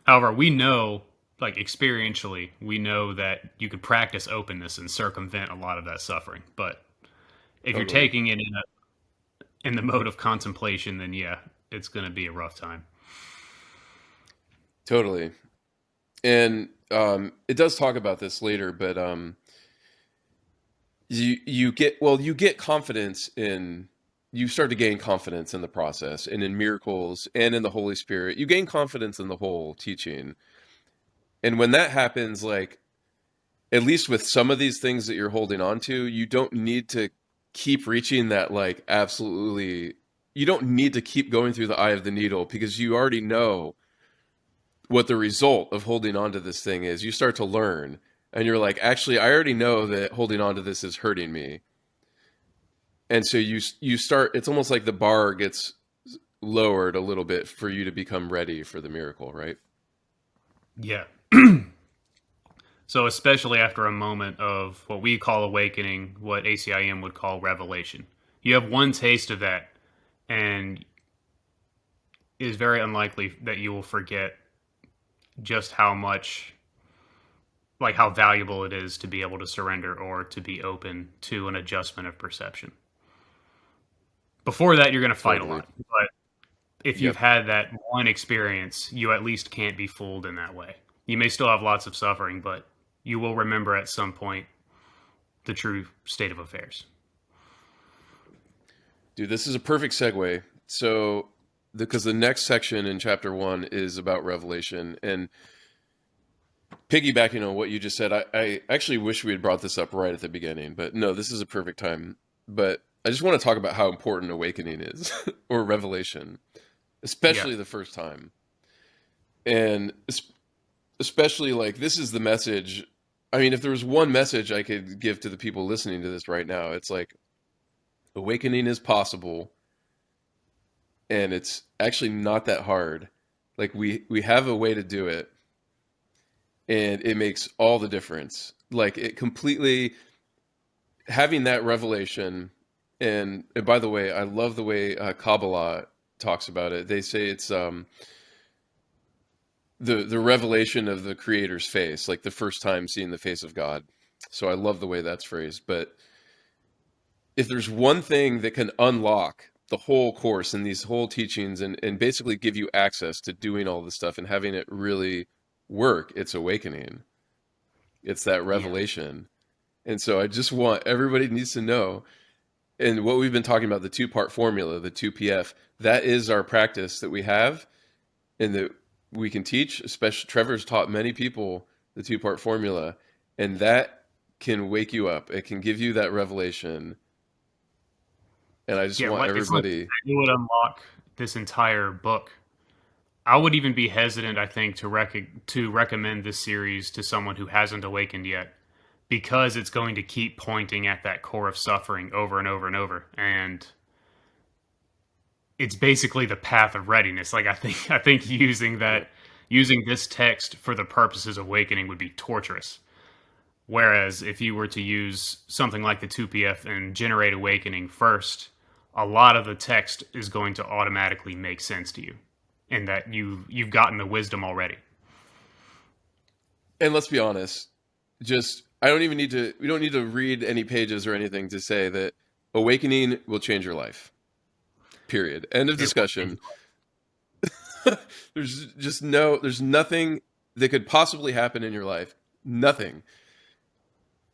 However, we know, like experientially, we know that you could practice openness and circumvent a lot of that suffering. But if you're Totally. taking it in the mode of contemplation, then yeah, it's going to be a rough time. Totally. And it does talk about this later, but you get well, you get confidence in you start to gain confidence in the process and in miracles and in the Holy Spirit. You gain confidence in the whole teaching. And when that happens, like at least with some of these things that you're holding on to, you don't need to keep reaching that like absolutely you don't need to keep going through the eye of the needle because you already know what the result of holding on to this thing is. You start to learn and you're like, actually, I already know that holding on to this is hurting me. And so you start it's almost like the bar gets lowered a little bit for you to become ready for the miracle, right? Yeah. So, especially after a moment of what we call awakening, what ACIM would call revelation, you have one taste of that, and it is very unlikely that you will forget just how much, like how valuable it is to be able to surrender or to be open to an adjustment of perception. Before that, you're going to fight a Totally. lot. But if you've Yep. had that one experience, you at least can't be fooled in that way. You may still have lots of suffering, but you will remember at some point the true state of affairs. Dude, this is a perfect segue. So, because the next section in chapter one is about revelation, and piggybacking on what you just said, I actually wish we had brought this up right at the beginning, but no, this is a perfect time. But I just want to talk about how important awakening is, or revelation, Yeah. especially the first time. And especially like this is the message. I mean, if there was one message I could give to the people listening to this right now, it's like awakening is possible, and it's actually not that hard. Like we have a way to do it, and it makes all the difference. Like it completely having that revelation. And by the way, I love the way Kabbalah talks about it. They say it's the revelation of the Creator's face, like the first time seeing the face of God. So I love the way that's phrased. But if there's one thing that can unlock the whole course and these whole teachings and basically give you access to doing all this stuff and having it really work, it's awakening. It's that Yeah. revelation. And so I just want everybody needs to know. And what we've been talking about, the two-part formula, the 2PF, that is our practice that we have and that we can teach. Especially Trevor's taught many people the two-part formula, and that can wake you up. It can give you that revelation. And I just Yeah, want it's like everybody. it would unlock this entire book. I would even be hesitant, I think, to recommend this series to someone who hasn't awakened yet, because it's going to keep pointing at that core of suffering over and over and over, and it's basically the path of readiness. Like I think Yep. using this text for the purposes of awakening would be torturous. Whereas if you were to use something like the 2PF and generate awakening first, a lot of the text is going to automatically make sense to you, in that you've gotten the wisdom already. And let's be honest, just I don't even need to. We don't need to read any pages or anything to say that awakening will change your life. Period. End of It will change discussion. There's just no. There's nothing that could possibly happen in your life. Nothing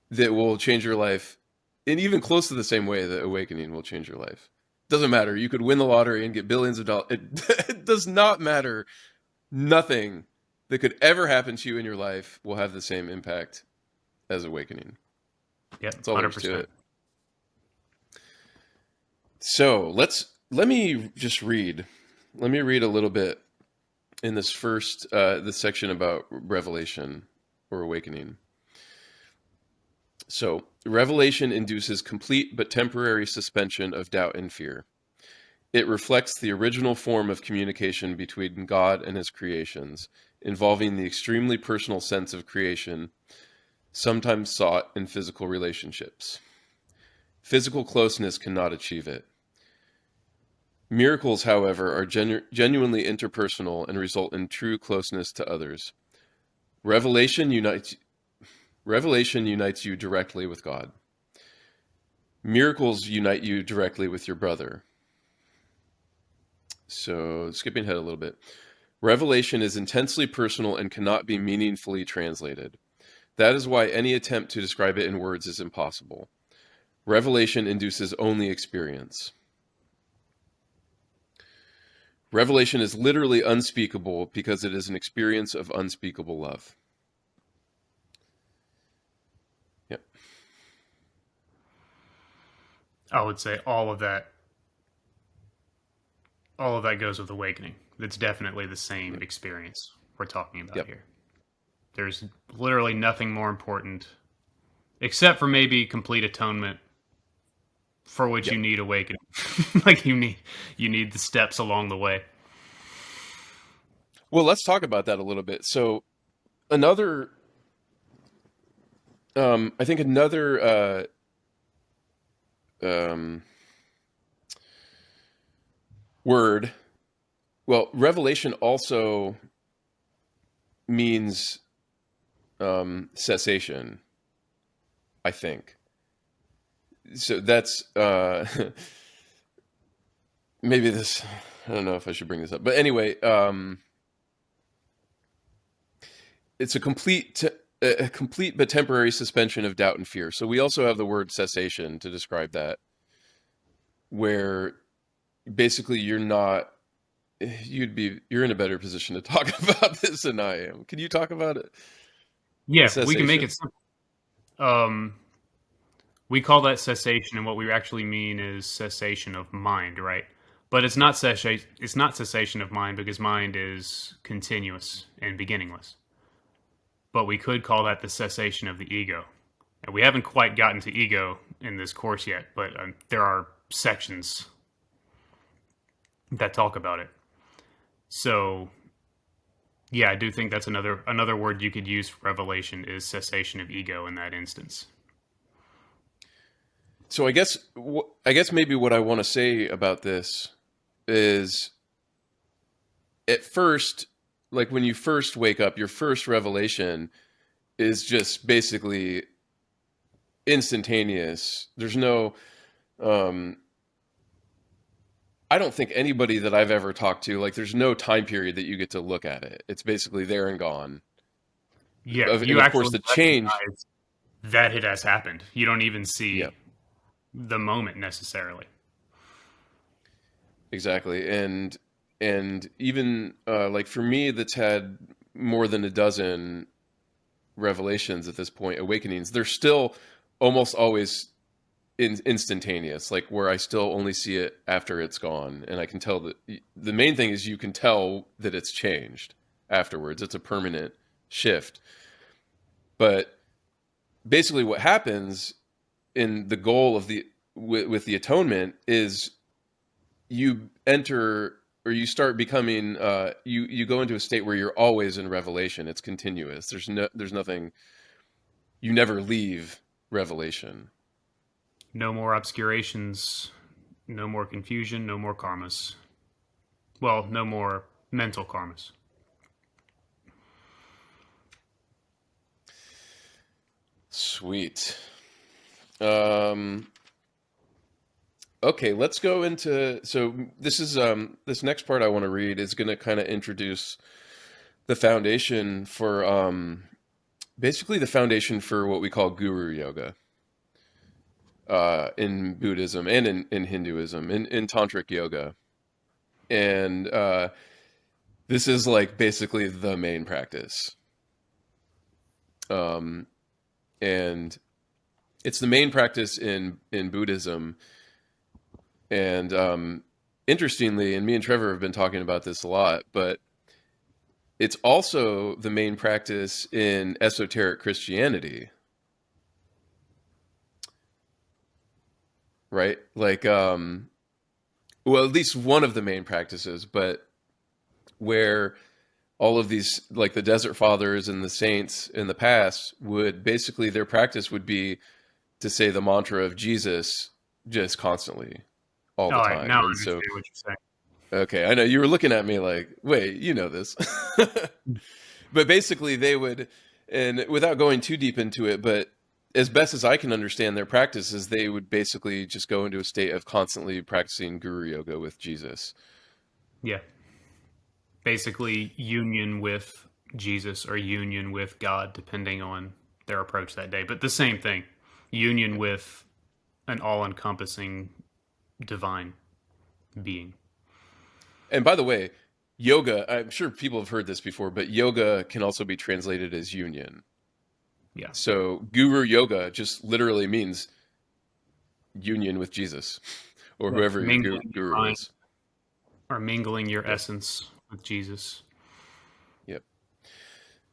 that will change your life in even close to the same way that awakening will change your life. Doesn't matter. You could win the lottery and get billions of dollars. It does not matter. Nothing that could ever happen to you in your life will have the same impact as awakening. Yep, That's all there is to 100%. it. So let me just read. Let me read a little bit in this first this section about revelation or awakening. So revelation induces complete but temporary suspension of doubt and fear. It reflects the original form of communication between God and his creations, involving the extremely personal sense of creation, sometimes sought in physical relationships. Physical closeness cannot achieve it. Miracles, however, are genuinely interpersonal and result in true closeness to others. Revelation unites, revelation unites you directly with God. Miracles unite you directly with your brother. So, skipping ahead a little bit. Revelation is intensely personal and cannot be meaningfully translated. That is why any attempt to describe it in words is impossible. Revelation induces only experience. Revelation is literally unspeakable because it is an experience of unspeakable love. Yep. I would say all of that goes with awakening. It's definitely the same Yep. experience we're talking about Yep. here. There's literally nothing more important, except for maybe complete atonement, for which you Yep. need awakening. Like you need the steps along the way. Well, let's talk about that a little bit. So, another, I think another um, word well, revelation also means cessation, I think. So that's maybe this. I don't know if I should bring this up, but anyway, it's a complete but temporary suspension of doubt and fear. So we also have the word cessation to describe that, where basically you're in a better position to talk about this than I am. Can you talk about it? Yeah, we can make it Cessation. simple. Um, we call that cessation, and what we actually mean is cessation of mind, right? But it's not cessation. It's not cessation of mind because mind is continuous and beginningless. But we could call that the cessation of the ego. And we haven't quite gotten to ego in this course yet, but there are sections that talk about it. So yeah, I do think that's another word you could use for revelation is cessation of ego in that instance. So I guess maybe what I want to say about this is at first, like when you first wake up, your first revelation is just basically instantaneous. There's no, um, I don't think anybody that I've ever talked to, like, there's no time period that you get to look at it. It's basically there and gone. Yeah, And you of course, actually the change, recognize that it has happened. You don't even yeah, see the moment necessarily. exactly. And even like for me, that's had more than a dozen revelations at this point, awakenings. They're still almost always instantaneous, like where I still only see it after it's gone, and I can tell that the main thing is you can tell that it's changed afterwards. It's a permanent shift. But basically, what happens in the goal of the with the atonement is you enter or you start becoming you go into a state where you're always in revelation. It's continuous. There's nothing. You never leave revelation. No more obscurations, no more confusion, no more karmas. Well, no more mental karmas. Sweet. Um, okay, let's go into. So this is this next part I want to read is going to kind of introduce the foundation for basically the foundation for what we call guru yoga in Buddhism and in Hinduism, in Tantric yoga. And this is like basically the main practice. Um, and it's the main practice in Buddhism. And interestingly, and me and Trevor have been talking about this a lot, but it's also the main practice in esoteric Christianity, right? Like, well, at least one of the main practices, but where all of these, like the Desert Fathers and the saints in the past, would basically their practice would be to say the mantra of Jesus just constantly, all the All right, time. now I And so, understand what you're okay, I know you were looking at me like, wait, you know this. saying. But basically, they would, and without going too deep into it, but as best as I can understand their practices, they would basically just go into a state of constantly practicing guru yoga with Jesus. Yeah. Basically, union with Jesus or union with God, depending on their approach that day. But the same thing union with an all encompassing divine being. And by the way, yoga, I'm sure people have heard this before, but yoga can also be translated as union. Yeah. So guru yoga just literally means union with Jesus or Yeah. whoever your Mingling your guru mind is. or mingling your Yep. essence with Jesus. Yep.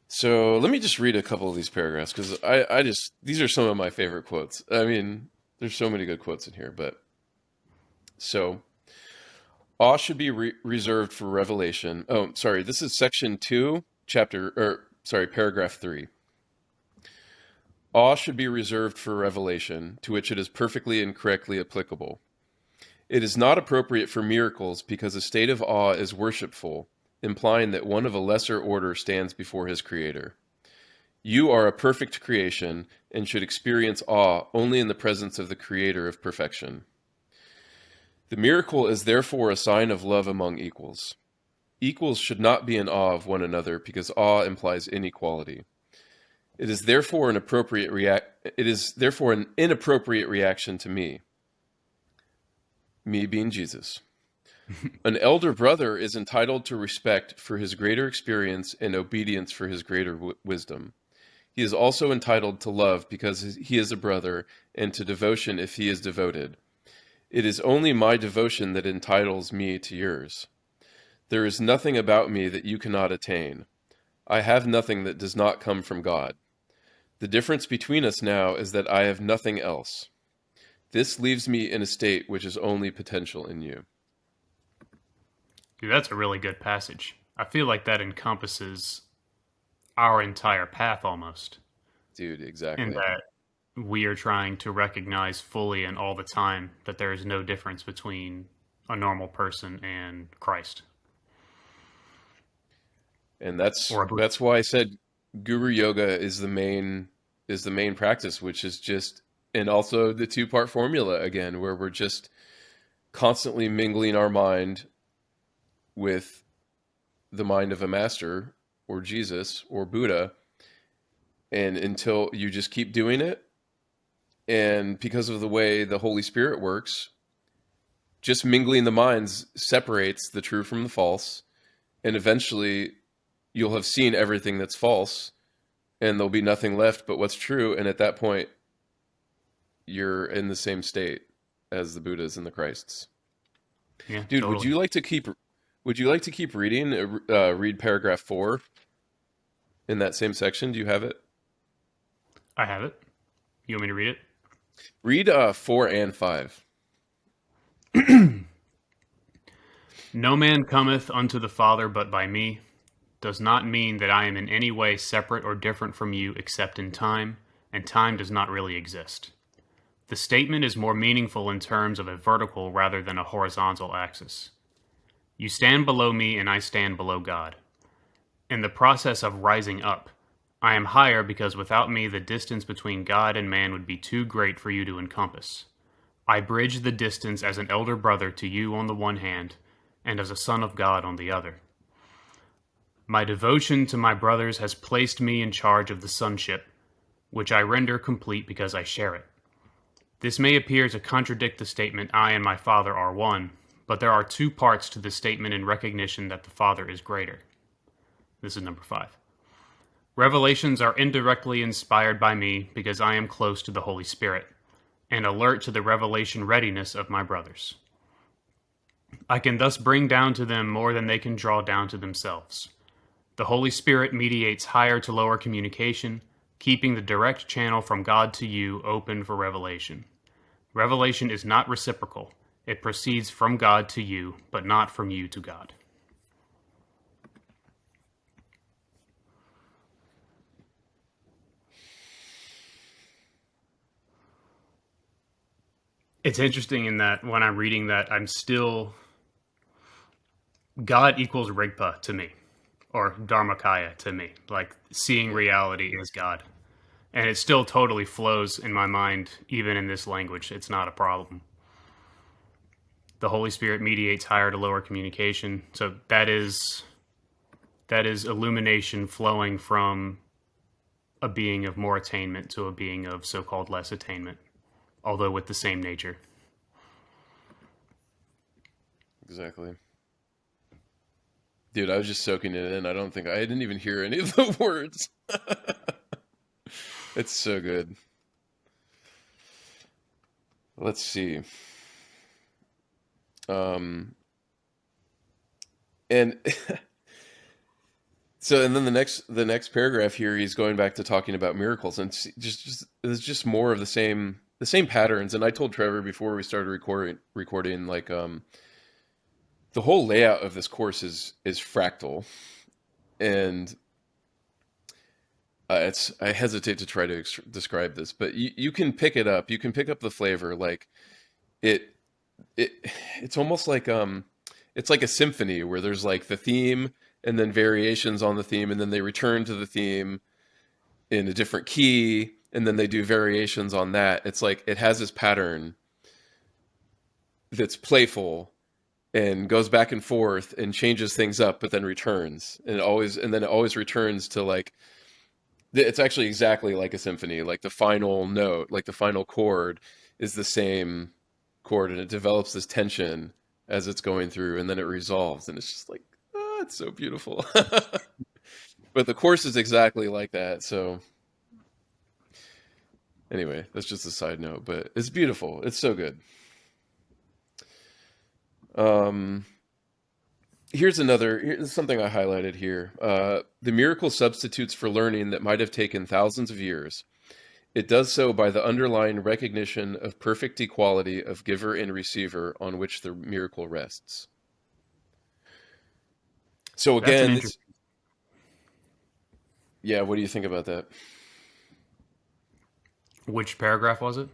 So let me just read a couple of these paragraphs because I just, these are some of my favorite quotes. I mean, there's so many good quotes in here, but so awe should be reserved for revelation. Oh, sorry. This is section 2, chapter, or sorry, paragraph 3. Awe should be reserved for revelation, to which it is perfectly and correctly applicable. It is not appropriate for miracles because a state of awe is worshipful, implying that one of a lesser order stands before his creator. You are a perfect creation and should experience awe only in the presence of the creator of perfection. The miracle is therefore a sign of love among equals. Equals should not be in awe of one another because awe implies inequality. It is therefore an inappropriate reaction to me being Jesus. An elder brother is entitled to respect for his greater experience and obedience for his greater wisdom. He is also entitled to love because he is a brother, and to devotion if he is devoted. It is only my devotion that entitles me to yours. There is nothing about me that you cannot attain. I have nothing that does not come from God. The difference between us now is that I have nothing else. This leaves me in a state which is only potential in you. Dude, that's a really good passage. I feel like that encompasses our entire path almost. Dude, In exactly. that we are trying to recognize fully and all the time that there is no difference between a normal person and Christ And or a Buddha. that's why I said guru yoga is the main practice, which is just, and also the two-part formula again, where we're just constantly mingling our mind with the mind of a master or Jesus or Buddha, and until you just keep doing it, and because of the way the Holy Spirit works, just mingling the minds separates the true from the false, and eventually you'll have seen everything that's false, and there'll be nothing left but what's true, and at that point you're in the same state as the Buddhas and the Christs. Yeah, Dude, totally. would you like to keep reading? Read paragraph 4 in that same section. Do you have it? I have it. You want me to read it? Read 4 and 5. No man cometh unto the Father but by me does not mean that I am in any way separate or different from you except in time, and time does not really exist. The statement is more meaningful in terms of a vertical rather than a horizontal axis. You stand below me and I stand below God. In the process of rising up, I am higher because without me the distance between God and man would be too great for you to encompass. I bridge the distance as an elder brother to you on the one hand, and as a son of God on the other. My devotion to my brothers has placed me in charge of the sonship, which I render complete because I share it. This may appear to contradict the statement, I and my Father are one, but there are two parts to the statement in recognition that the Father is greater. This is number 5. Revelations are indirectly inspired by me because I am close to the Holy Spirit, and alert to the revelation readiness of my brothers. I can thus bring down to them more than they can draw down to themselves. The Holy Spirit mediates higher to lower communication, keeping the direct channel from God to you open for revelation. Revelation is not reciprocal. It proceeds from God to you, but not from you to God. It's interesting in that when I'm reading that, I'm still. God equals Rigpa to me, or Dharmakaya to me. Like, seeing Yeah, reality is God. And it still totally flows in my mind, even in this language. It's not a problem. The Holy Spirit mediates higher to lower communication. So that is illumination flowing from a being of more attainment to a being of so-called less attainment, although with the same nature. exactly. Dude, I was just soaking it in. I didn't even hear any of the words. It's so good. Let's see. Um, and so, and then the next paragraph here, he's going back to talking about miracles, and just it's just more of the same patterns. And I told Trevor before we started recording, like the whole layout of this course is fractal, and it's I hesitate to try to describe this, but you can pick it up. You can pick up the flavor, like it. it it's almost like it's like a symphony where there's like the theme and then variations on the theme, and then they return to the theme in a different key, and then they do variations on that. It's like it has this pattern that's playful and goes back and forth and changes things up, but then returns, and then it always returns to like it's actually exactly like a symphony. Like the final note, like the final chord, is the same chord, and it develops this tension as it's going through, and then it resolves, and it's just like, oh, it's so beautiful. But the course is exactly like that. So anyway, that's just a side note, but it's beautiful. It's so good. Um, here's something I highlighted here. The miracle substitutes for learning that might have taken thousands of years. It does so by the underlying recognition of perfect equality of giver and receiver on which the miracle rests. So That's an again, interesting. yeah, what do you think about that? Which paragraph was it?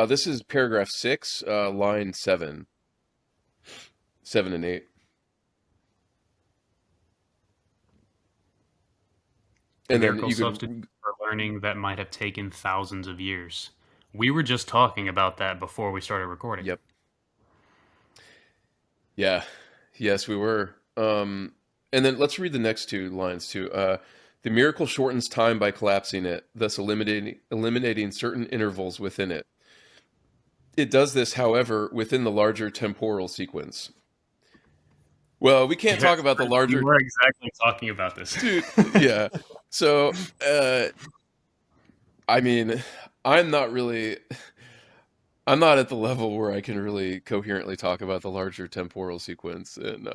This is paragraph 6, line 7, 7 and 8. The And then miracle you substitute could, for learning that might have taken thousands of years. We were just talking about that before we started recording. yep. Yeah. Yes, we were. And then let's read the next two lines too. The miracle shortens time by collapsing it, thus eliminating certain intervals within it. It does this, however, within the larger temporal sequence. Well, we can't talk Yes, about the we larger, were exactly talking about this. dude. Yeah. So, I mean, I'm not really, I'm not at the level where I can really coherently talk about the larger temporal sequence, and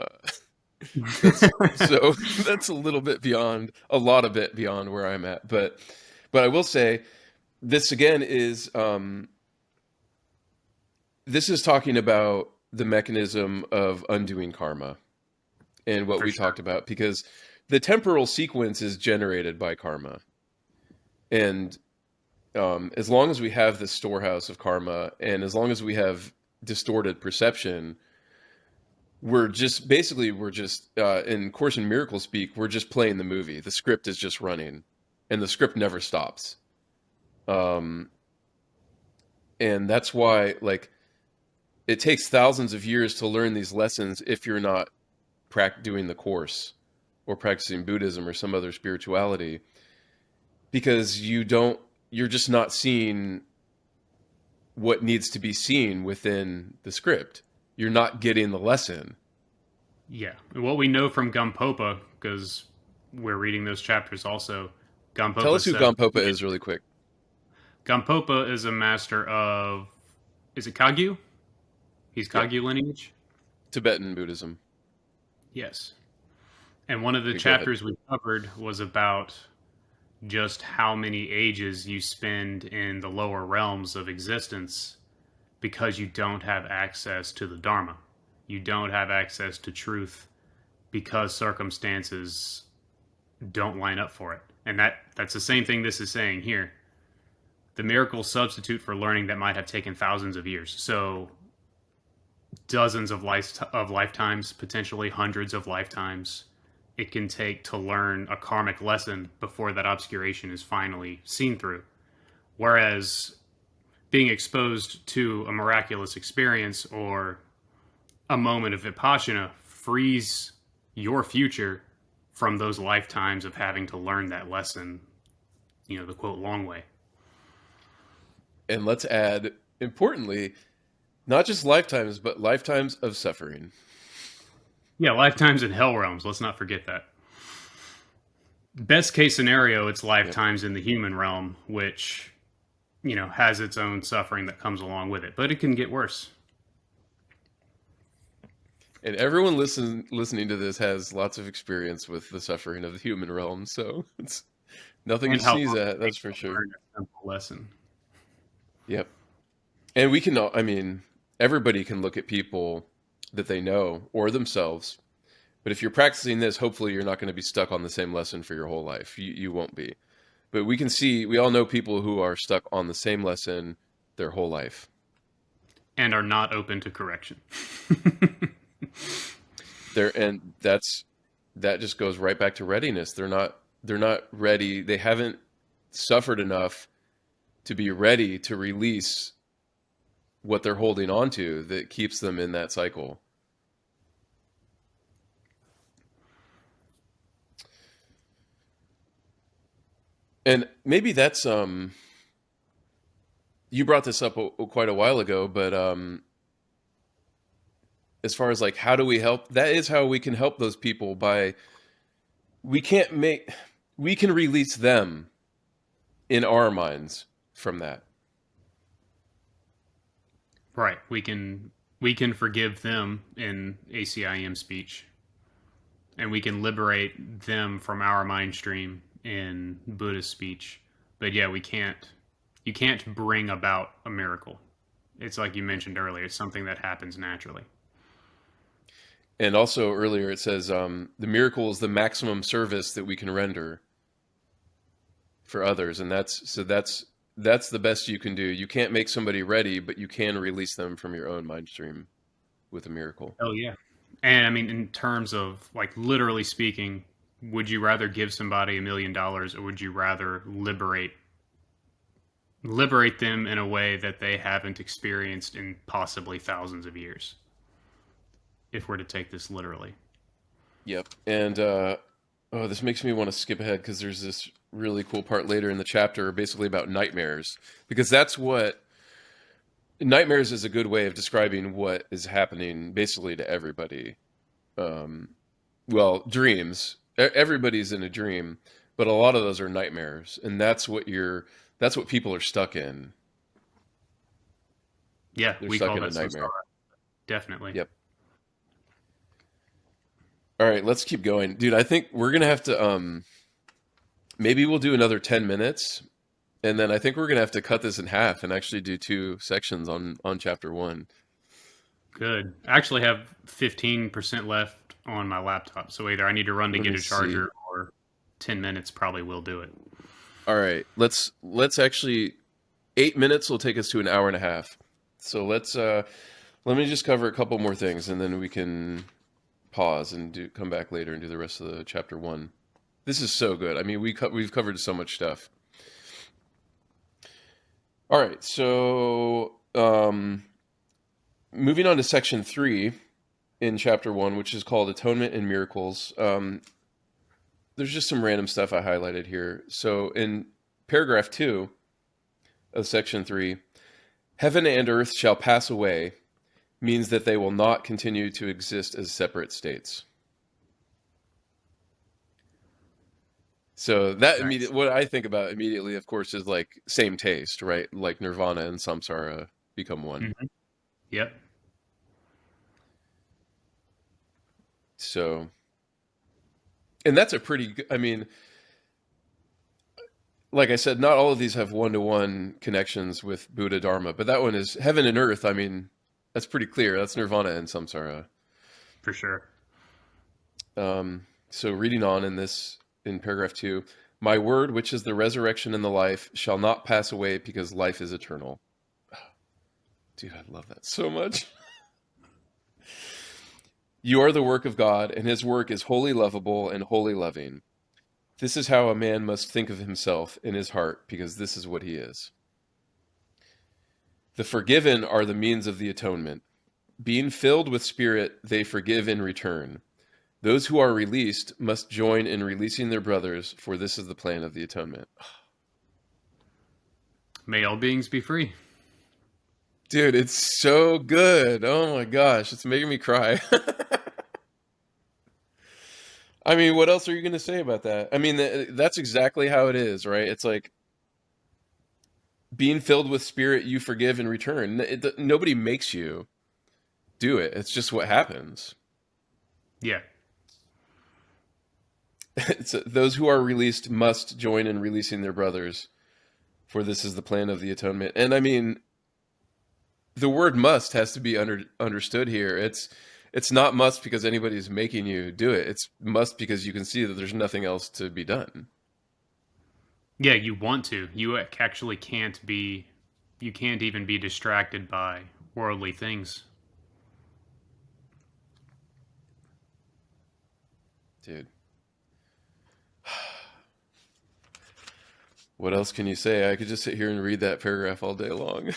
that's so that's a little bit beyond, a lot of bit beyond where I'm at. But I will say this again is this is talking about the mechanism of undoing karma and what For we sure. talked about, because the temporal sequence is generated by karma, and as long as we have this storehouse of karma, and as long as we have distorted perception, we're just in Course in Miracles speak, we're just playing the movie. The script is just running, and the script never stops. Um, and that's why, like, it takes thousands of years to learn these lessons if you're not doing the course or practicing Buddhism or some other spirituality, because you're just not seeing what needs to be seen within the script. You're not getting the lesson. Yeah. What we know from Gampopa, because we're reading those chapters also, Tell Gampopa us who says Gampopa is really quick. Gampopa is a master of, is it Kagyu? He's Yep. Kagyu lineage? Tibetan Buddhism. Yes. And one of the Okay, go ahead. chapters we covered was about just how many ages you spend in the lower realms of existence because you don't have access to the Dharma. You don't have access to truth because circumstances don't line up for it. And that's the same thing this is saying here. The miracle substitute for learning that might have taken thousands of years. So dozens of lifetimes, potentially hundreds of lifetimes, it can take to learn a karmic lesson before that obscuration is finally seen through. Whereas being exposed to a miraculous experience or a moment of vipassana frees your future from those lifetimes of having to learn that lesson, the quote, long way. And let's add, importantly, not just lifetimes, but lifetimes of suffering. Yeah, lifetimes in hell realms. Let's not forget that. Best case scenario, it's Yep. lifetimes in the human realm, which, has its own suffering that comes along with it. But it can get worse. And everyone listening to this has lots of experience with the suffering of the human realm, so it's nothing to And how sneeze long at, it that's takes for to sure. learn a simple lesson. Yep. And we can, I mean, everybody can look at people that they know or themselves. But if you're practicing this, hopefully you're not going to be stuck on the same lesson for your whole life. You won't be. But we all know people who are stuck on the same lesson their whole life. and are not open to correction. They're and that just goes right back to readiness. They're not ready. They haven't suffered enough to be ready to release what they're holding on to that keeps them in that cycle. And maybe that's you brought this up quite a while ago, but as far as like how do we help, that is how we can help those people by we can't make we can release them in our minds from that. Right. We can forgive them in ACIM speech, and we can liberate them from our mind stream in Buddhist speech. But yeah, we can't. You can't bring about a miracle. It's like you mentioned earlier. It's something that happens naturally. And also earlier it says the miracle is the maximum service that we can render for others, and that's the best you can do. You can't make somebody ready, but you can release them from your own mind stream with a miracle. Oh yeah. And I mean, in terms of like literally speaking, would you rather give somebody $1 million, or would you rather liberate them in a way that they haven't experienced in possibly thousands of years? If we're to take this literally. Yep. And oh, this makes me want to skip ahead because there's this really cool part later in the chapter, basically about nightmares, because that's what nightmares is a good way of describing what is happening basically to everybody. Well, dreams. Everybody's in a dream, but a lot of those are nightmares, and that's what people are stuck in. Yeah, They're we stuck call in a that nightmare. samsara. Definitely. Yep. All right, let's keep going, dude. I think we're gonna have to maybe we'll do another 10 minutes, and then I think we're gonna have to cut this in half and actually do two sections on chapter one. Good. I actually have 15% left on my laptop, so either I need to run to Let get me a see. charger, or 10 minutes probably will do it. All right, let's actually 8 minutes will take us to an hour and a half. So let me just cover a couple more things, and then we can pause and come back later and do the rest of the chapter one. This is so good. I mean, we've covered so much stuff. All right, so moving on to section 3 in chapter 1, which is called Atonement and Miracles. There's just some random stuff I highlighted here. So in paragraph 2 of section 3, heaven and earth shall pass away means that they will not continue to exist as separate states. So that Nice. what I think about immediately, of course, is like same taste, right? Like nirvana and samsara become one. Hmm. Yep. So, and that's a pretty good, I mean, like I said, not all of these have one-to-one connections with Buddha Dharma, but that one is heaven and earth. I mean, that's pretty clear. That's nirvana and samsara. For sure. So reading on in paragraph 2, my word, which is the resurrection and the life, shall not pass away because life is eternal. Dude, I love that so much. You are the work of God, and his work is wholly lovable and wholly loving. This is how a man must think of himself in his heart, because this is what he is. The forgiven are the means of the atonement. Being filled with spirit, they forgive in return. Those who are released must join in releasing their brothers, for this is the plan of the atonement. May all beings be free. Dude, it's so good. Oh my gosh, it's making me cry. I mean, what else are you going to say about that? I mean, that's exactly how it is, right? It's like being filled with spirit, you forgive in return. Nobody makes you do it. It's just what happens. Yeah. Those who are released must join in releasing their brothers, for this is the plan of the atonement. And I mean, the word must has to be understood here. It's not must because anybody's making you do it. It's must because you can see that there's nothing else to be done. Yeah, you want to. You actually can't be. You can't even be distracted by worldly things. Dude. What else can you say? I could just sit here and read that paragraph all day long.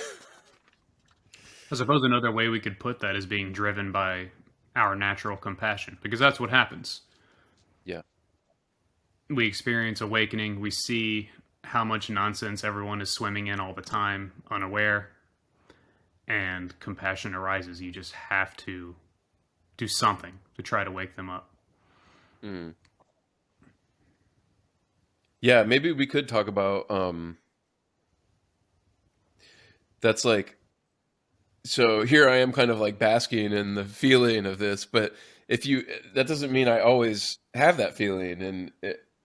I suppose another way we could put that is being driven by our natural compassion, because that's what happens. Yeah. We experience awakening, we see how much nonsense everyone is swimming in all the time, unaware, and compassion arises. You just have to do something to try to wake them up. Mm. Yeah, maybe we could talk about that's like, so here I am kind of like basking in the feeling of this, but if you, that doesn't mean I always have that feeling, and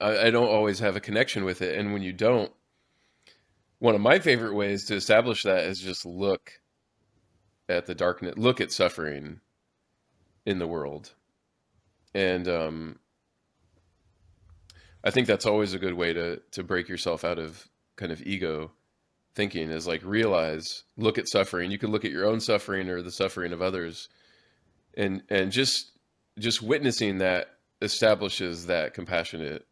I don't always have a connection with it. And when you don't, one of my favorite ways to establish that is just look at the darkness, look at suffering in the world. And I think that's always a good way to break yourself out of kind of ego thinking, is like realize, look at suffering. You can look at your own suffering or the suffering of others, and just witnessing that establishes that compassionate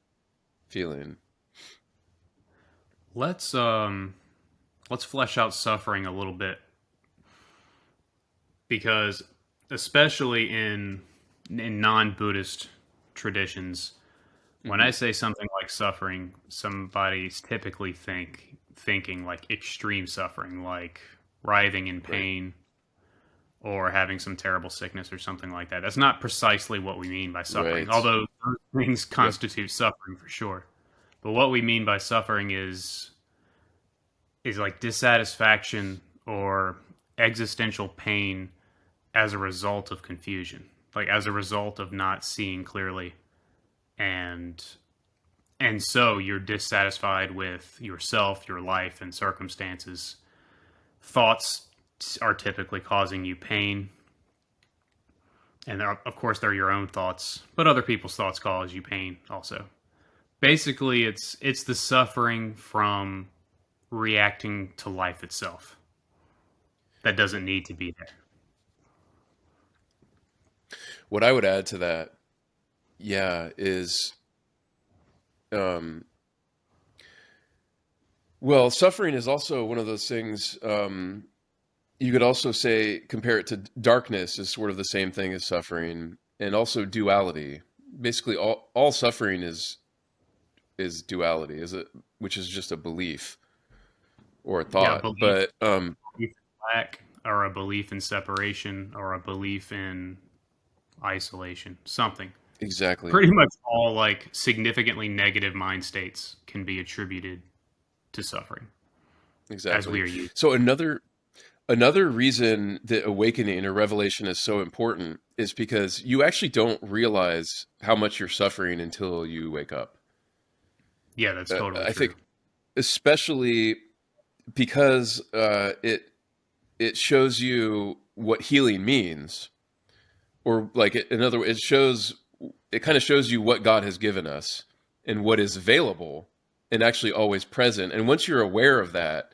feeling. Let's um let's flesh out suffering a little bit, because especially in non-Buddhist traditions, when I Hmm. say something like suffering, somebody's typically thinking like extreme suffering, like writhing in Right. pain or having some terrible sickness or something like that. That's not precisely what we mean by suffering, Right. although those things Yep. constitute suffering for sure. But what we mean by suffering is like dissatisfaction or existential pain as a result of confusion, like as a result of not seeing clearly, and so you're dissatisfied with yourself, your life, and circumstances. Thoughts are typically causing you pain, and of course they're your own thoughts, but other people's thoughts cause you pain also. Basically, it's the suffering from reacting to life itself that doesn't need to be there. What I would add to that, yeah, is um, well, suffering is also one of those things. You could also say, compare it to darkness is sort of the same thing as suffering, and also duality. Basically, all suffering is duality, is it, which is just a belief or a Yeah, thought. belief, But belief in lack, or a belief in separation, or a belief in isolation, something. exactly, Pretty much all like significantly negative mind states can be attributed to suffering, as we exactly. are used. So another reason that awakening or revelation is so important is because you actually don't realize how much you're suffering until you wake up. Yeah, that's totally I true. think, especially because it shows you what healing means, or like in other words, it kind of shows you what God has given us and what is available and actually always present. And once you're aware of that,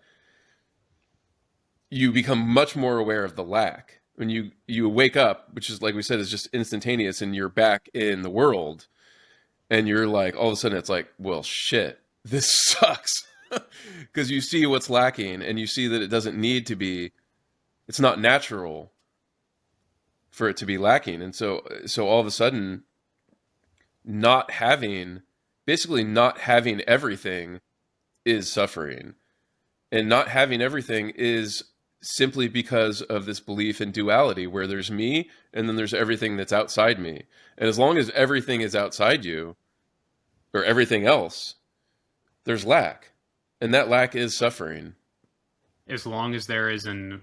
you become much more aware of the lack. When you wake up, which is like we said, is just instantaneous, and you're back in the world, and you're like, all of a sudden, it's like, well, shit, this sucks, because you see what's lacking, and you see that it doesn't need to be. It's not natural for it to be lacking, and so all of a sudden, not having, basically not having everything is suffering, and not having everything is simply because of this belief in duality, where there's me and then there's everything that's outside me. And as long as everything is outside you, or everything else, there's lack, and that lack is suffering. As long as there is an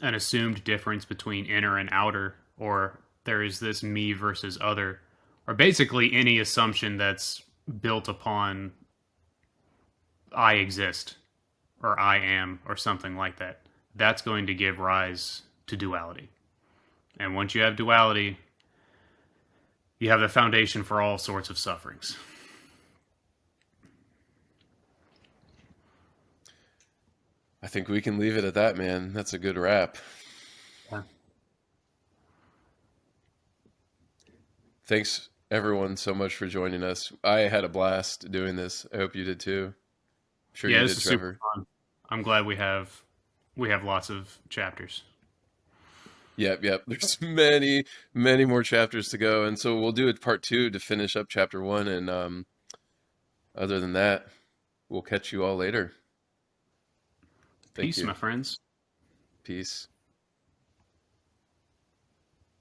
assumed difference between inner and outer, or there is this me versus other, or basically any assumption that's built upon I exist or I am or something like that, that's going to give rise to duality. And once you have duality, you have the foundation for all sorts of sufferings. I think we can leave it at that, man. That's a good wrap. Yeah. Thanks everyone so much for joining us. I had a blast doing this. I hope you did too. I'm sure Yeah, you this did, is super Trevor. fun. I'm glad we have lots of chapters. Yep, yep. There's many, many more chapters to go, and so we'll do a part two to finish up chapter one. And other than that, we'll catch you all later. Thank Peace, you. my friends. Peace.